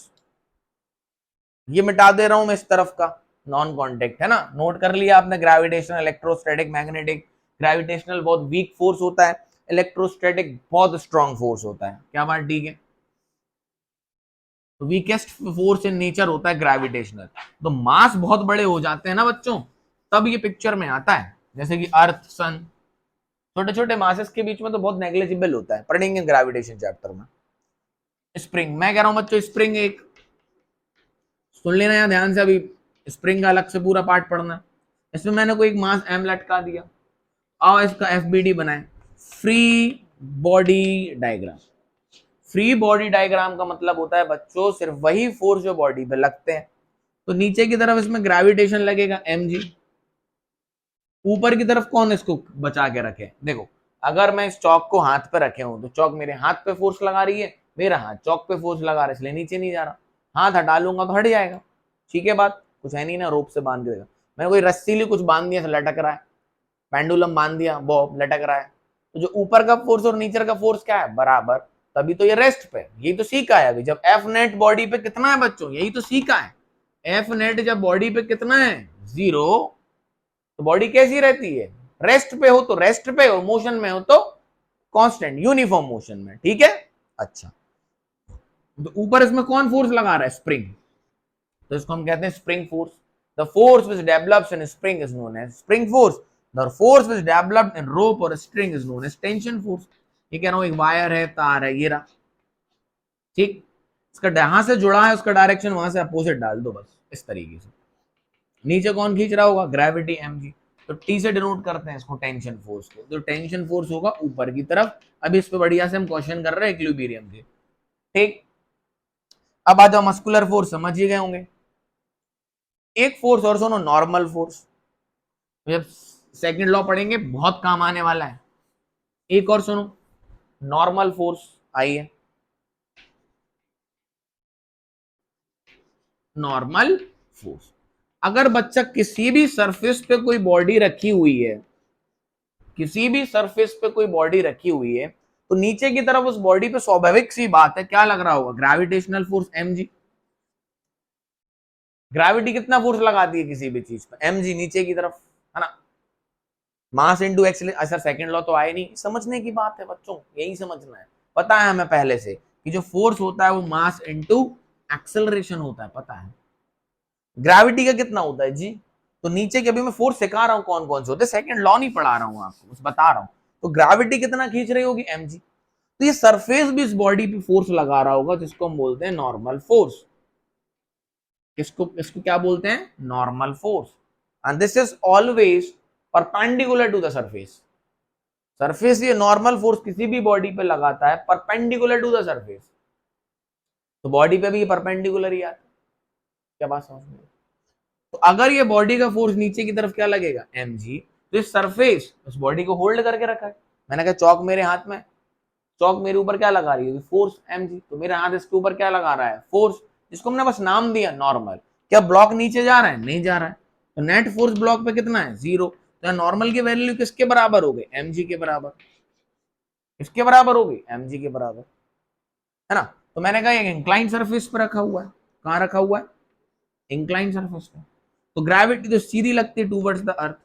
ये मिटा दे रहा हूं मैं इस तरफ का, नॉन कांटेक्ट है ना, नोट कर लिया आपने, ग्रेविटेशनल, इलेक्ट्रोस्टैटिक, मैग्नेटिक। ग्रेविटेशनल बहुत वीक फोर्स होता है, इलेक्ट्रोस्टैटिक बहुत स्ट्रॉन्ग फोर्स होता है। क्या बात ठीक है, तो वीकेस्ट फोर्स इन नेचर होता है ग्रेविटेशनल। तो मास बहुत बड़े हो जाते हैं ना बच्चों, तब ये पिक्चर में आता है, जैसे कि अर्थ, सन, छोटे छोटे मासेस के बीच में तो बहुत नेग्लिजिबल होता है, पढ़ेंगे ग्रेविटेशन चैप्टर में। स्प्रिंग, मैं कह रहा हूं बच्चों, स्प्रिंग एक, सुन लेना यहाँ ध्यान से, अभी स्प्रिंग का अलग से पूरा पार्ट पढ़ना है। इसमें मैंने कोई एक मास m लटका दिया, आओ इसका एफबीडी बनाए, free body diagram. Free body diagram का मतलब होता है बच्चों सिर्फ वही फोर्स जो बॉडी पे लगते हैं, तो नीचे की तरफ इसमें ग्रेविटेशन लगेगा mg, ऊपर की तरफ कौन इसको बचा के रखे, देखो अगर मैं इस चौक को हाथ पे रखे हूं तो चौक मेरे हाथ पे फोर्स लगा रही है, मेरा हाथ चौक पे फोर्स लगा रहा है, इसलिए नीचे नहीं जा रहा। हाथ हटा लूंगा तो हट जाएगा। ठीक है बात, कुछ है नहीं ना, रोप से बांध देगा। मैंने कोई रस्सी ली, कुछ बांध दिया, लटक रहा है, पेंडुलम बांध दिया, बॉब लटक रहा है, तो जो ऊपर का फोर्स और नीचे का फोर्स क्या है, बराबर। तभी तो ये रेस्ट पे, यही तो सीखा है अभी। जब एफ नेट बॉडी पे कितना है बच्चों, यही तो सीखा है। एफ नेट जब बॉडी पे कितना है, 0, तो बॉडी कैसी रहती है, रेस्ट पे हो तो रेस्ट पे, और मोशन में हो तो कांस्टेंट यूनिफॉर्म मोशन में। ठीक है, अच्छा। तो ऊपर इसमें कौन फोर्स लगा रहा है, स्प्रिंग, तो इसको हम कहते हैं spring force. The force which develops in spring is known as spring force. The force which developed in rope और string is known as tension force. ये कह रहा हूं, एक वायर है, तार है, ये रहा, ठीक, इसका जहां से जुड़ा है उसका डायरेक्शन वहां से अपोजिट डाल दो, बस इस तरीके से। नीचे कौन खींच रहा होगा, ग्रेविटी mg, तो टी से डिनोट करते हैं इसको टेंशन फोर्स को, तो टेंशन फोर्स होगा ऊपर की तरफ। अभी इस पे बढ़िया से हम क्वेश्चन कर रहे हैं इक्विलिब्रियम के, ठीक। अब आ जाओ मस्कुलर फोर्स, समझ ही गए होंगे। एक फोर्स और सुनो, नॉर्मल फोर्स, जब सेकंड लॉ पढ़ेंगे बहुत काम आने वाला है। एक और सुनो, नॉर्मल फोर्स, आइए, नॉर्मल फोर्स। अगर बच्चा किसी भी सरफेस पे कोई बॉडी रखी हुई है, किसी भी सरफेस पे कोई बॉडी रखी हुई है, तो नीचे की तरफ उस बॉडी पे स्वाभाविक सी बात है क्या लग रहा होगा, ग्रेविटेशनल फोर्स mg। ग्रेविटी कितना फोर्स लगाती है किसी भी चीज पे, mg, नीचे की तरफ, है ना। मास इंटू एक्सेलरेशन, अच्छा सेकंड लॉ तो आए नहीं, समझने की बात है बच्चों, यही समझना है। पता है हमें पहले से कि जो फोर्स होता है वो मास इंटू एक्सेलरेशन होता है, पता है। ग्रेविटी का कितना होता है जी, तो नीचे के अभी मैं फोर्स सिखा रहा हूं कौन कौन से होते हैं, सेकंड लॉ नहीं पढ़ा रहा हूं आपको, बस बता रहा हूं। तो ग्रेविटी कितना खींच रही होगी, mg। तो ये सरफेस भी इस बॉडी पे फोर्स लगा रहा होगा, जिसको हम बोलते हैं नॉर्मल फोर्स। इसको इसको क्या बोलते हैं, normal force. And this is always perpendicular to the surface. Surface ये नॉर्मल फोर्स किसी भी बॉडी पे लगाता है परपेंडिकुलर टू द सरफेस, तो बॉडी पे भी परपेंडिकुलर ही आता है। क्या बात समझ में, तो अगर ये बॉडी का फोर्स नीचे की तरफ क्या लगेगा, mg, तो इस सरफेस उस बॉडी को होल्ड करके रखा है। मैंने कहा चौक मेरे हाथ में, चौक मेरे ऊपर क्या लगा रही है, फोर्स mg, तो मेरा हाथ इसके ऊपर क्या लगा रहा है, फोर्स, जिसको हमने बस नाम दिया नॉर्मल। क्या ब्लॉक नीचे जा रहा है, नहीं जा रहा है, तो नेट फोर्स ब्लॉक पे कितना है, 0। तो नॉर्मल की वैल्यू किसके बराबर हो गई, mg के बराबर। किसके बराबर हो गई, mg के बराबर, है ना। तो मैंने कहा इंक्लाइन सरफेस पर रखा हुआ है, कहां रखा हुआ है, इंक्लाइन सरफेस पे, तो ग्रेविटी तो सीधी लगती है टूवर्ड्स द अर्थ,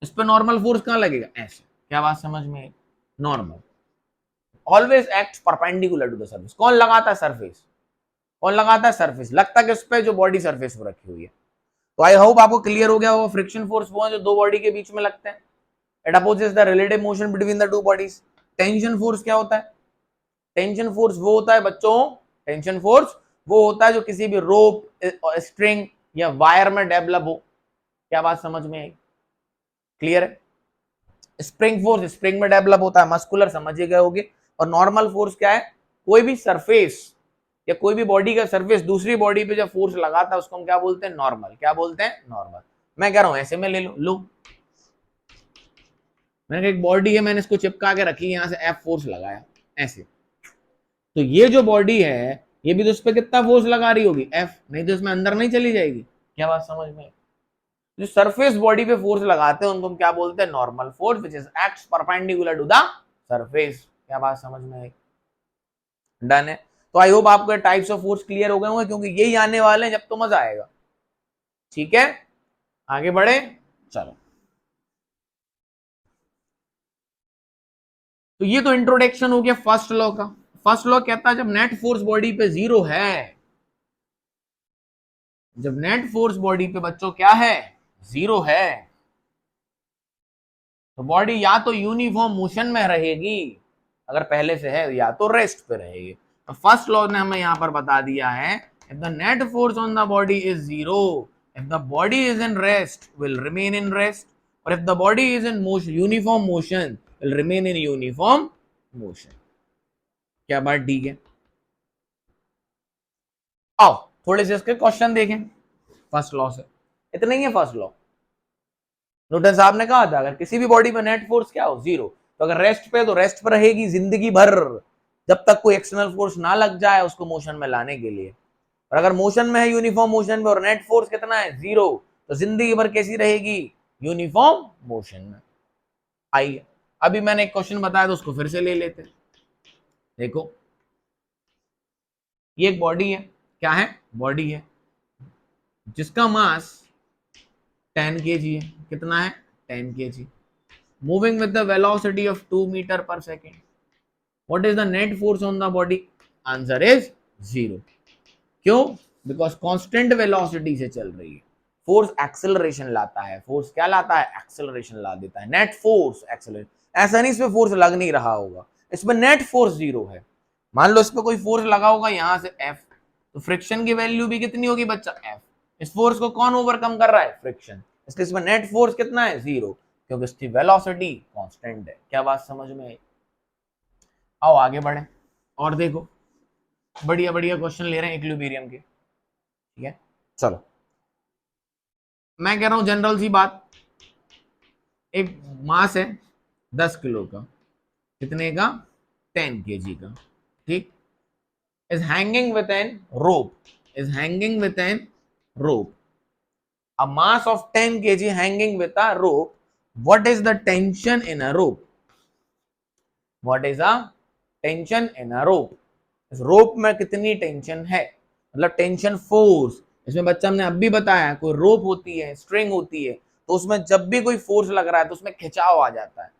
इस पे नॉर्मल फोर्स कहां लगेगा, ऐसे। क्या बात समझ में, normal always act perpendicular to the surface. कौन लगाता है सरफेस, कौन लगाता है सरफेस, लगता है किस पे, जो बॉडी सरफेस पर रखी हुई है। तो आई होप आपको क्लियर हो गया होगा, फ्रिक्शन फोर्स वो है जो दो बॉडी के बीच में लगते हैं, it opposes the relative motion between the two bodies. Tension force क्या होता है, टेंशन फोर्स वो होता है बच्चों, टेंशन फोर्स वो होता है जो किसी भी रोप, स्ट्रिंग या वायर में डेवलप हो। क्या बात समझ में आई, क्लियर है। स्प्रिंग फोर्स स्प्रिंग में डेवलप होता है, मस्कुलर समझ गए होगे। और नॉर्मल फोर्स क्या है, कोई भी सरफेस या कोई भी बॉडी का सरफेस दूसरी बॉडी पे जब फोर्स लगाता है उसको हम क्या बोलते हैं, नॉर्मल। क्या बोलते हैं, नॉर्मल। मैं कह रहा हूं ऐसे में ले लो, मैंने एक बॉडी है, मैंने इसको चिपका के रखी, यहां से एफ फोर्स लगाया ऐसे, तो ये जो बॉडी है ये भी तो उस पर कितना फोर्स लगा रही होगी, एफ, नहीं तो इसमें अंदर नहीं चली जाएगी। क्या बात समझ में, जो सरफेस बॉडी पे फोर्स लगाते हैं उनको हम क्या बोलते हैं, normal force which is acts perpendicular to the surface. क्या बात समझ में आई, डन है। तो आई होप आपको टाइप्स ऑफ फोर्स क्लियर हो गए होंगे, क्योंकि यही आने वाले हैं जब तो मजा आएगा। ठीक है, आगे बढ़े, चलो। तो ये तो इंट्रोडक्शन हो गया फर्स्ट लॉ का। फर्स्ट लॉ कहता है जब नेट फोर्स बॉडी पे 0 है, जब नेट फोर्स बॉडी पे बच्चों क्या है, 0 है, तो बॉडी या तो यूनिफॉर्म मोशन में रहेगी, अगर पहले से है, या तो रेस्ट पे रहेगी। तो फर्स्ट लॉ ने हमें यहां पर बता दिया है, if the net force on the body is 0, if the body is in rest will remain in rest, और if the body is in motion, uniform motion, will remain in uniform motion. क्या बात ठीक है। आओ थोड़े से इसके question देखें फर्स्ट लॉ से, इतना ही है फर्स्ट लॉ। न्यूटन साहब ने कहा था अगर किसी भी बॉडी में नेट फोर्स क्या हो, 0, तो अगर रेस्ट पे तो रेस्ट पर रहेगी जिंदगी भर, जब तक कोई एक्सटर्नल फोर्स ना लग जाए उसको मोशन में लाने के लिए। और अगर मोशन में है यूनिफॉर्म मोशन में और नेट फोर्स कितना है 0, तो जिंदगी भर कैसी रहेगी, यूनिफॉर्म मोशन में। आइए अभी मैंने एक क्वेश्चन बताया तो उसको फिर से ले लेते हैं। देखो ये एक बॉडी है, क्या है, बॉडी है जिसका मास 10 kg है, कितना है 10 kg, moving with the velocity of 2 metre per second. What is the net force on the body, answer is 0। क्यों, बिकॉज कांस्टेंट वेलोसिटी से चल रही है। फोर्स एक्सेलरेशन लाता है, फोर्स क्या लाता है, एक्सेलरेशन ला देता है, नेट फोर्स एक्सेलरेशन। ऐसा नहीं इसमें फोर्स लग नहीं रहा होगा, इसमें नेट फोर्स 0 है। मान लो इस पे कोई फोर्स लगा होगा यहां से F, तो फ्रिक्शन की वैल्यू भी कितनी होगी बच्चा, F। इस फोर्स को कौन ओवरकम कर रहा है, फ्रिक्शन, इसलिए इसमें नेट फोर्स कितना है 0, क्योंकि इसकी वेलोसिटी कांस्टेंट है। क्या बात समझ में आई। आओ आगे बढ़े और देखो, बढ़िया बढ़िया क्वेश्चन ले रहे हैं इक्विलिब्रियम के, ठीक है। चलो मैं कह रहा हूं जनरल सी बात, एक मास है 10 किलो का, कितने का, 10 kg का, ठीक, is hanging with an rope, is hanging with an rope, a mass of 10 kg hanging with a rope, what is the tension in a rope, what is a tension in a rope, इस रोप में कितनी tension है, मतलब tension force. इसमें बच्चा हमने अभी बताया कोई रोप होती है, स्ट्रिंग होती है, तो उसमें जब भी कोई फोर्स लग रहा है तो उसमें खिंचाव आ जाता है।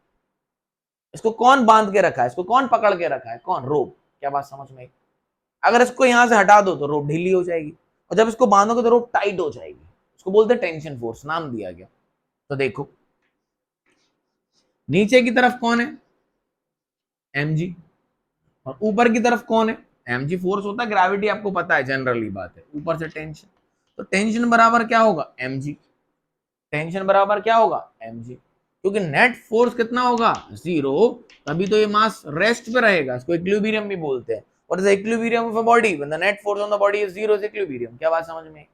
इसको कौन बांध के रखा है, इसको कौन पकड़ के रखा है, कौन, रोप। क्या बात समझ में आई। अगर इसको यहां से हटा दो तो रोप ढीली हो जाएगी, और जब इसको बांधोगे तो रोप टाइट हो जाएगी। इसको बोलते हैं टेंशन फोर्स, नाम दिया गया। तो देखो नीचे की तरफ कौन है, mg, और ऊपर की तरफ कौन है, mg फोर्स होता है, ग्रेविटी आपको पता है, जनरली बात है, ऊपर से टेंशन, तो टेंशन बराबर क्या होगा, mg, टेंशन बराबर क्या होगा, mg, क्योंकि नेट फोर्स कितना होगा 0, तभी तो ये मास रेस्ट पे रहेगा, इसको इक्विलिब्रियम भी बोलते हैं। What is the equilibrium of a body? When the net force on the body is 0 is equilibrium। क्या बात समझ में,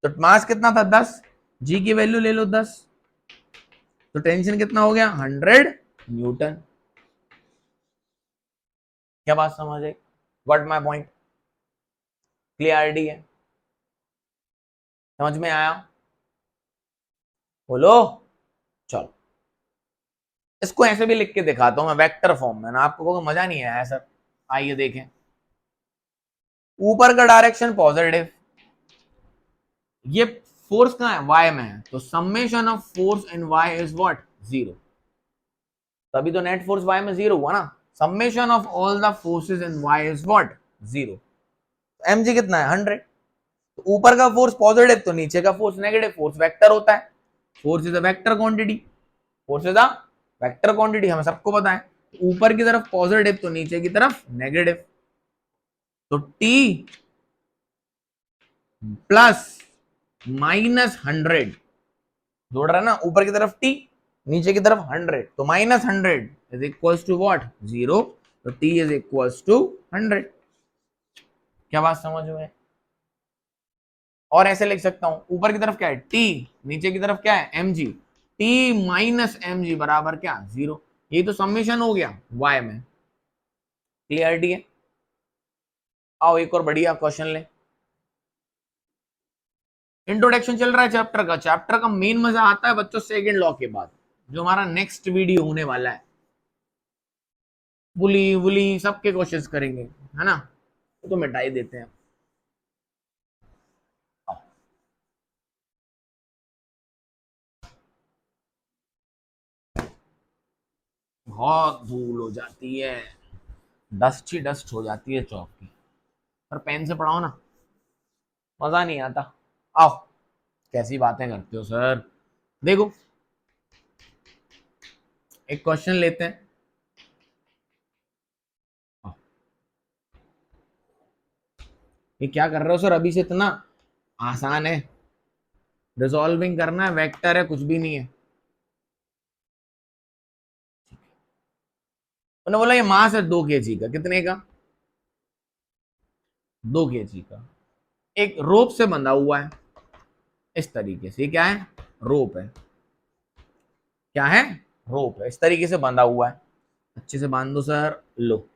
तो मास कितना था 10, g की वैल्यू ले लो 10, तो टेंशन कितना हो गया 100 न्यूटन। क्या बात समझ आई, व्हाट माय पॉइंट, क्लियरिटी है, समझ में आया, बोलो। चलो इसको ऐसे भी लिख के दिखाता हूं मैं वेक्टर फॉर्म में ना, आपको कोई मजा नहीं आया सर। आइए देखें, ऊपर का डायरेक्शन पॉजिटिव, ये फोर्स कहां है, y में है, तो summation of force in y is what 0, तभी तो नेट फोर्स y में 0 हुआ ना। Summation of all the forces in y is what 0, mg कितना है 100, तो ऊपर का फोर्स पॉजिटिव तो नीचे का फोर्स नेगेटिव, फोर्स वेक्टर होता है, force is a vector quantity, force is a vector quantity, हमें सबको पता है। ऊपर की तरफ पॉजिटिव तो नीचे की तरफ नेगेटिव, तो T प्लस -100 जोड़ रहा है ना, ऊपर की तरफ T नीचे की तरफ 100, तो -100 इज इक्वल्स टू व्हाट 0, तो T इज इक्वल्स टू 100। क्या बात समझ में, और ऐसे लिख सकता हूं, ऊपर की तरफ क्या है T, नीचे की तरफ क्या है mg, T माइनस mg बराबर क्या 0, ये तो समेशन हो गया y में। क्लियरिटी है, आओ एक और बढ़िया क्वेश्चन ले। इंट्रोडक्शन चल रहा है चैप्टर का, चैप्टर का मेन मजा आता है बच्चों सेकंड लॉ के बाद, जो हमारा नेक्स्ट वीडियो होने वाला है, बुली बुली सबके क्वेश्चंस करेंगे, है ना, तो मिटाई देते हैं। बहुत धूल हो जाती है, डस्ट ही डस्ट हो जाती है चौक की, पर पेन से पढ़ाओ ना, मजा नहीं आता। आओ, कैसी बातें करते हो सर। देखो एक क्वेश्चन लेते हैं, ये क्या कर रहे हो सर अभी से, इतना आसान है, रिजॉल्विंग करना है, वेक्टर है, कुछ भी नहीं है। उन्होंने बोला ये मास है 2 kg का, कितने का 2 kg का, एक रोप से बंधा हुआ है इस तरीके से, ये क्या है, रोप है, क्या है, रोप है, इस तरीके से बंधा हुआ है, अच्छे से बांध दो सर, लो।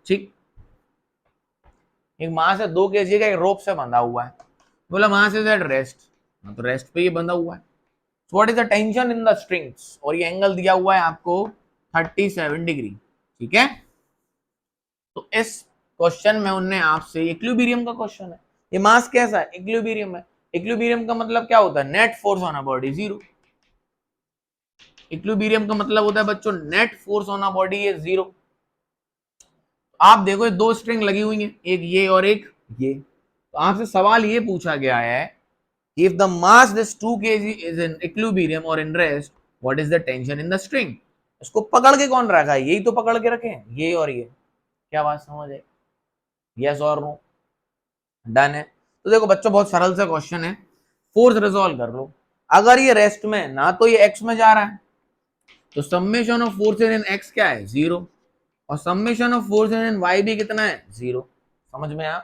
ठीक, एक मास है 2 kg का, एक रोप से बंधा हुआ है, बोला मास इज एट रेस्ट, तो रेस्ट पे ये बंधा हुआ है। What is the tension in the strings, और ये एंगल दिया हुआ है आपको 37 डिग्री। ठीक है, तो इस क्वेश्चन में उनने आपसे, इक्विलिब्रियम का क्वेश्चन है, ये मास कैसा है, इक्विलिब्रियम है। इक्विलिब्रियम का मतलब क्या होता है, net force on a body zero. Equilibrium का मतलब होता है बच्चों net force on a body है जीरो। आप देखो ये 2 स्ट्रिंग लगी हुई हैं, एक ये और एक ये, तो आपसे सवाल ये पूछा गया है, if the mass this 2 kg is in equilibrium or in rest, what is the tension in the string? इसको पकड़ के कौन रखा है, यही तो पकड़ के रखे हैं, ये और ये। क्या बात समझ है, यस और नो, डन है। तो देखो बच्चों बहुत सरल सा क्वेश्चन है, फोर्स रिजॉल्व कर लो। अगर ये रेस्ट में ना, तो ये एक्स में जा रहा है, तो summation of forces in X क्या है, जीरो, और summation of forces in Y भी कितना है, जीरो। समझ में आया,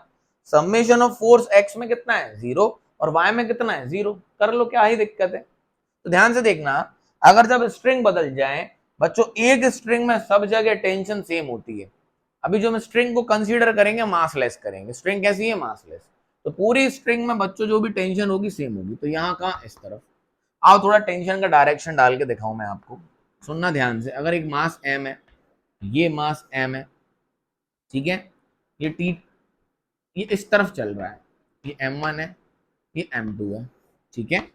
समेशन ऑफ फोर्स एक्स में कितना है, जीरो, और वाई में कितना है, जीरो। कर लो, क्या ही दिक्कत है। तो ध्यान से देखना, अगर जब स्ट्रिंग बदल जाए बच्चों, एक स्ट्रिंग में सब जगह टेंशन सेम होती है। अभी जो हम स्ट्रिंग को कंसीडर करेंगे मासलेस करेंगे, स्ट्रिंग कैसी है, मासलेस, तो पूरी स्ट्रिंग में बच्चों जो भी टेंशन होगी सेम होगी। तो यहाँ कहाँ, इस तरफ आओ, थोड़ा टेंशन का डायरेक्शन डाल के दिखाऊं मैं आपको, सुनना ध्यान से। अगर एक मास एम है, ये मास एम है, ठीक है, ये टी, ये इस तरफ चल रहा है, ये m1 है, ये m2 है, ठीक है।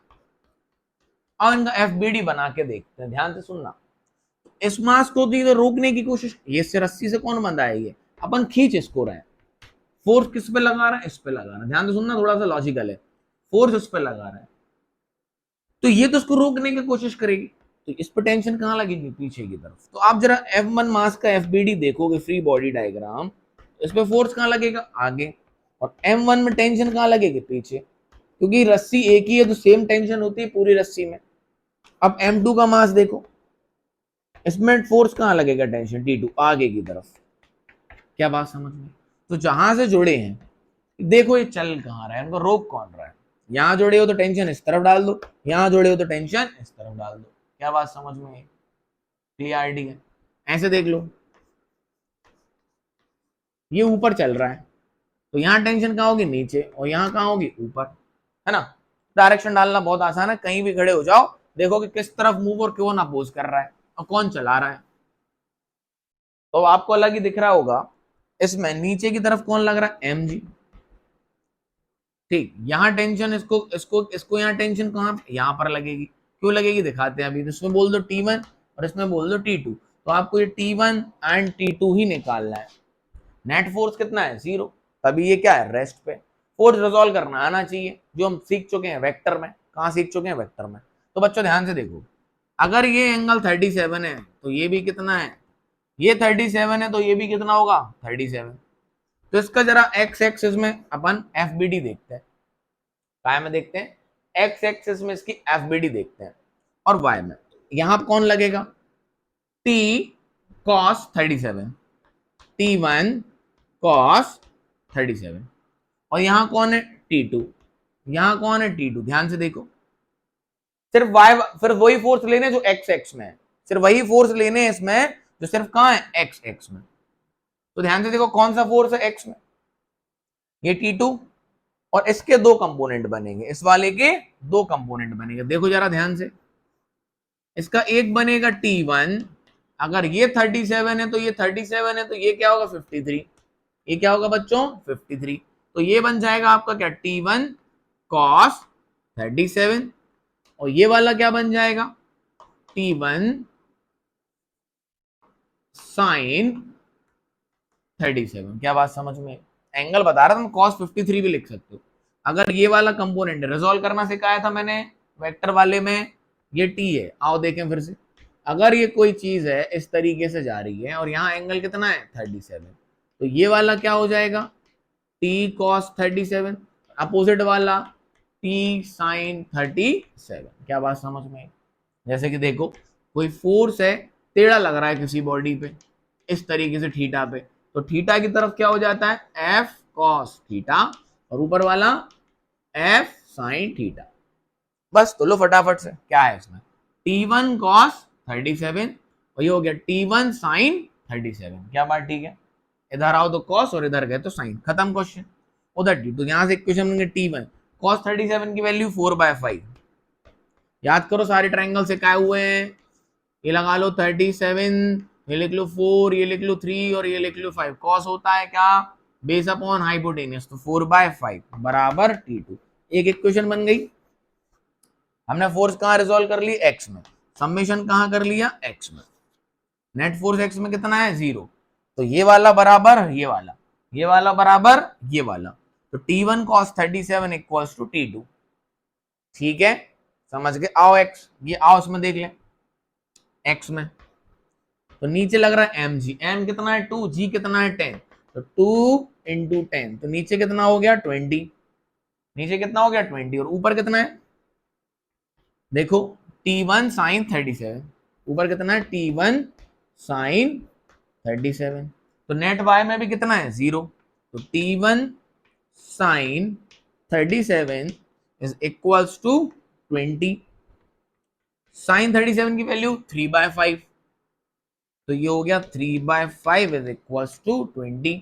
और इनका FBD बना के देखते हैं, ध्यान से सुनना। इस मास को तो रोकने की कोशिश, ये से रस्सी से कौन बंधा है, ये अपन खींच इसको रहे, फोर्स किस पे लगा रहा है, इस पे लगा रहा है, ध्यान से सुनना, थोड़ा सा लॉजिकल है, फोर्स इस पे लगा रहा है, तो ये तो इसको रोकने की कोशिश करेगी, तो इस पे टेंशन कहां लगेगी, पीछे की तरफ। तो आप जरा F1 मास का FBD देखोगे, फ्री बॉडी डायग्राम, इस पे फोर्स कहां लगेगा, आगे, और M1 में टेंशन कहां लगेगी, पीछे, क्योंकि रस्सी एक ही है तो सेम टेंशन होती है पूरी रस्सी में। अब M2 का मास देखो, इसमें फोर्स कहां लगेगा, टेंशन T2 आगे की तरफ। क्या बात समझ में, तो जहां से जुड़े हैं, देखो ये चल कहां रहा है, इनको रोक कौन रहा है, यहां जुड़े हो तो टेंशन इस तरफ डाल दो, यहां जुड़े हो तो टेंशन इस तरफ डाल दो। क्या बात समझ में, क्लियरिटी है। ऐसे देख लो, ये ऊपर चल रहा है, तो यहां टेंशन कहां होगी, नीचे, और यहां कहां होगी, ऊपर, है ना। डायरेक्शन डालना बहुत आसान है, कहीं भी खड़े हो जाओ, देखो कि किस तरफ मूव और कौन अपोज कर रहा है और कौन चला रहा है, तो आपको अलग ही दिख रहा होगा। इसमें नीचे की तरफ कौन लग रहा है, mg, ठीक, यहां टेंशन इसको इसको इसको यहां टेंशन कहां, यहां पर लगेगी, क्यों लगेगी दिखाते हैं अभी। इसमें बोल दो T1 और इसमें बोल दो T2, तो आपको ये T1 एंड T2 ही निकालना है। नेट फोर्स कितना है, जीरो, तभी ये क्या है, रेस्ट पे। फोर्स रिजॉल्व करना आना चाहिए, जो हम सीख चुके हैं वेक्टर में। कहां सीख चुके हैं, वेक्टर में। तो बच्चों ध्यान से देखो, अगर ये एंगल 37 है तो ये भी कितना है, ये 37 है, तो ये भी कितना होगा, 37। तो इसका जरा एक्स एक्सिस में अपन FBD देखते हैं, काय में देखते हैं, एक्स एक्सिस में इसकी FBD देखते हैं, और वाई में यहां कौन लगेगा, T cos 37, T1 cos 37, और यहां कौन है, T2, यहां कौन है, T2। ध्यान से देखो, सिर्फ वाई, फिर वही फोर्स लेने जो एक्स एक्स में है, सिर्फ वही फोर्स लेने इसमें जो सिर्फ कहां है, एक्स एक्स में। तो ध्यान से देखो कौन सा फोर्स है एक्स में, ये T2, और इसके 2 कंपोनेंट बनेंगे, इस वाले के 2 कंपोनेंट बनेंगे। देखो जरा ध्यान से, इसका एक बनेगा T1, अगर ये 37 है तो ये 37 है, तो ये क्या होगा, 53, ये क्या होगा बच्चों, 53। तो ये बन जाएगा आपका क्या, T1 cos 37, और ये वाला क्या बन जाएगा, T1 sin 37। क्या बात समझ में, एंगल बता रहा था, cos 53 भी लिख सकते हो। अगर ये वाला कंपोनेंट रिजॉल्व करना सिखाया था मैंने वेक्टर वाले में, ये T है, आओ देखें फिर से। अगर ये कोई चीज है इस तरीके से जा रही है और यहाँ एंगल कितना है, 37, तो ये वाला क्या हो जाएगा, T cos 37, अपोजिट वाला T sin 37। क्या बात समझ में, जैसे कि देखो कोई फोर्स है, टेढ़ा लग रहा है किसी बॉडी पे इस तरीके से थीटा पे, तो थीटा की तरफ क्या हो जाता है, F cos थीटा, और ऊपर वाला F sin थीटा। बस तो लो फटाफट से क्या है इसमें, T1 cos 37 और ये हो गया T1 sin 37। क्या बात ठीक है, इधर आओ तो cos और इधर गए तो sin, खत्म क्वेश्चन। उधर टी, तो यहां से इक्वेशन बनेंगे T1 cos 37 की वैल्यू 4/5। याद करो सारे ट्रायंगल से क्या हुए हैं, ये लगा लो 37, ये लिख लो 4, ये लिख लो 3 और ये लिख लो 5। cos होता है क्या, बेस अपॉन हाइपोटेन्यूज, तो 4/5 बराबर T2। एक इक्वेशन बन गई। हमने फोर्स कहां रिजोल्व कर ली, x में, समेशन कहां कर लिया, x में, नेट फोर्स x में कितना है 0, तो ये वाला बराबर ये वाला, ये वाला बराबर ये वाला, तो T1 cos 37 equals to T2। ठीक है, समझ गए। आओ x, ये आओ इसमें देख ले, x में तो नीचे लग रहा है mg, m कितना है 2, g कितना है 10, तो 2 इंटू 10, तो नीचे कितना हो गया 20, नीचे कितना हो गया 20, और ऊपर कितना है देखो T1 sin 37, ऊपर कितना है T1 sin 37, तो नेट y में भी कितना है 0, तो T1 sin 37 is equals to 20। sin 37 की वैल्यू 3/5, तो ये हो गया 3/5 इज इक्वल्स टू 20।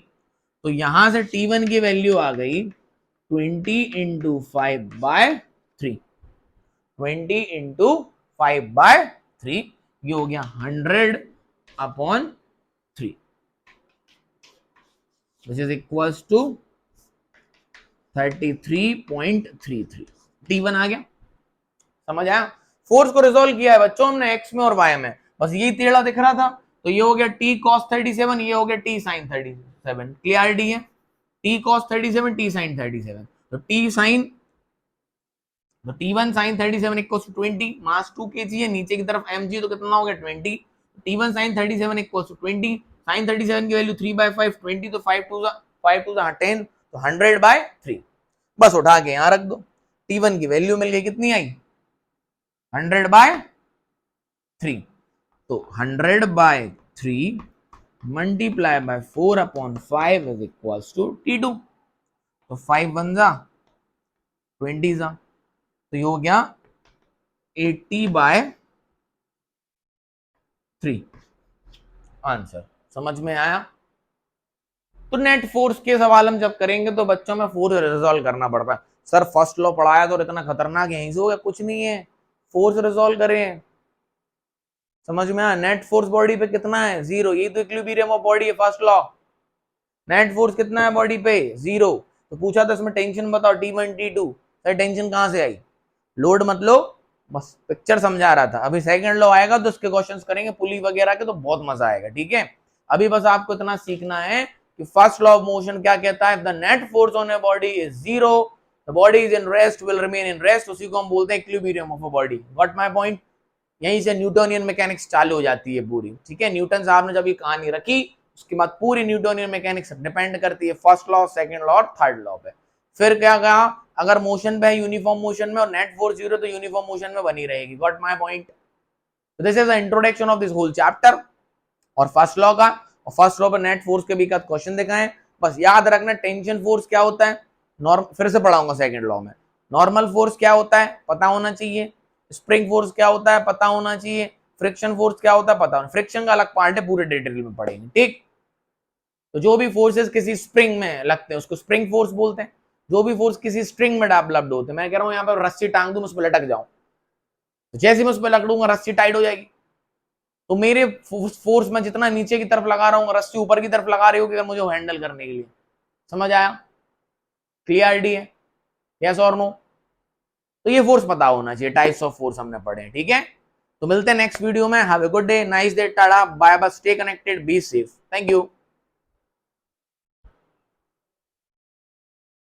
तो यहां से T1 की वैल्यू आ गई 20 इंटू 5/3, 20 इंटू 5/3, ये हो गया 100/3, which is equals to 33.33। T1 आ गया, समझ आया। फोर्स को रिजोल्व किया है बच्चों हमने x में और y में, बस यही टेढ़ा दिख रहा था, तो ये हो गया T cos 37, ये हो गया T sin 37। क्लियरिटी है, T cos 37, T sin 37, तो T sin, तो T1 sin 37 equals to 20, mass 2 kg है, नीचे की तरफ mg, तो कितना हो गया 20, T1 sin 37 equals to 20, sin 37 की वैल्यू 3/5, 20 तो 5 2 10, तो 100/3, बस उठा के यहां रख दो। T1 की वैल्यू मिल गई, कितनी आई 100/3, तो 100/3 multiply by 4/5 is equals to T2, तो 5 1 जा 20 जा, तो ये हो गया 80/3 आंसर। समझ में आया। तो नेट फोर्स के सवाल हम जब करेंगे तो बच्चों में फोर्स रिजोल्व करना पड़ता है। सर फर्स्ट लॉ पढ़ाया तो इतना खतरनाक यहीं से हो गया, कुछ नहीं है, फोर्स रिजोल्व करें, समझ में आया। नेट फोर्स बॉडी पे कितना है 0, ये तो इक्विलिब्रियम ऑफ बॉडी है, फर्स्ट लॉ। नेट फोर्स कितना है बॉडी पे 0, तो पूछा था इसमें टेंशन बताओ T1 T2, सर टेंशन कहां से आई, लोड मत लो, बस पिक्चर समझा रहा था। अभी सेकंड लॉ आएगा तो उसके क्वेश्चंस करेंगे पुली वगैरह के, तो बहुत मजा आएगा। ठीक है, अभी बस आपको इतना सीखना है कि फर्स्ट लॉ ऑफ मोशन क्या कहता है, the net force on a body is 0, the body is in rest will remain in rest, उसी को हम बोलते हैं equilibrium of a body. Got my point. यहीं से न्यूटोनियन मैकेनिक्स चालू हो जाती है पूरी। ठीक है, न्यूटन साहब ने जब ये कहानी रखी उसके बाद पूरी न्यूटोनियन मैकेनिक्स डिपेंड करती है फर्स्ट लॉ, सेकंड लॉ और थर्ड लॉ पे। फिर क्या कहा, अगर मोशन पे है यूनिफॉर्म मोशन में और नेट फोर्स 0 तो यूनिफॉर्म मोशन में बनी रहेगी। Got my point. This is the introduction of this whole chapter और फर्स्ट लॉ का, और फर्स्ट लॉ पर नेट फोर्स के भी का क्वेश्चन दिखाएं। बस याद रखना टेंशन फोर्स क्या होता है, फिर से पढ़ाऊंगा सेकंड लॉ में। नॉर्मल फोर्स क्या होता है पता होना चाहिए, स्प्रिंग फोर्स क्या होता है पता होना चाहिए, फ्रिक्शन फोर्स क्या होता है पता होना, फ्रिक्शन का अलग पार्ट है, पूरे डिटेल में पढ़ेंगे। ठीक, तो जो भी फोर्सेस किसी स्प्रिंग में लगते हैं उसको स्प्रिंग फोर्स बोलते हैं, जो भी फोर्स किसी स्ट्रिंग में डेवलप्ड होते हैं। मैं कह रहा हूं यहाँ पर रस्सी टांग दूं, उस पर लटक जाऊं, तो जैसे मैं उस पर लटकूंगा रस्सी टाइट हो जाएगी। तो मेरे फोर्स में जितना नीचे की तरफ लगा रहा हूँ रस्सी ऊपर की तरफ लगा रही होगी अगर मुझे हैंडल करने के लिए। समझ आया, क्लियरिटी है, यस और नो। तो ये फोर्स पता होना चाहिए, टाइप्स ऑफ फोर्स हमने पढ़े हैं। ठीक है, तो मिलते हैं नेक्स्ट वीडियो में। Have a good day, nice day, tata, bye bye, stay connected, be safe, thank you.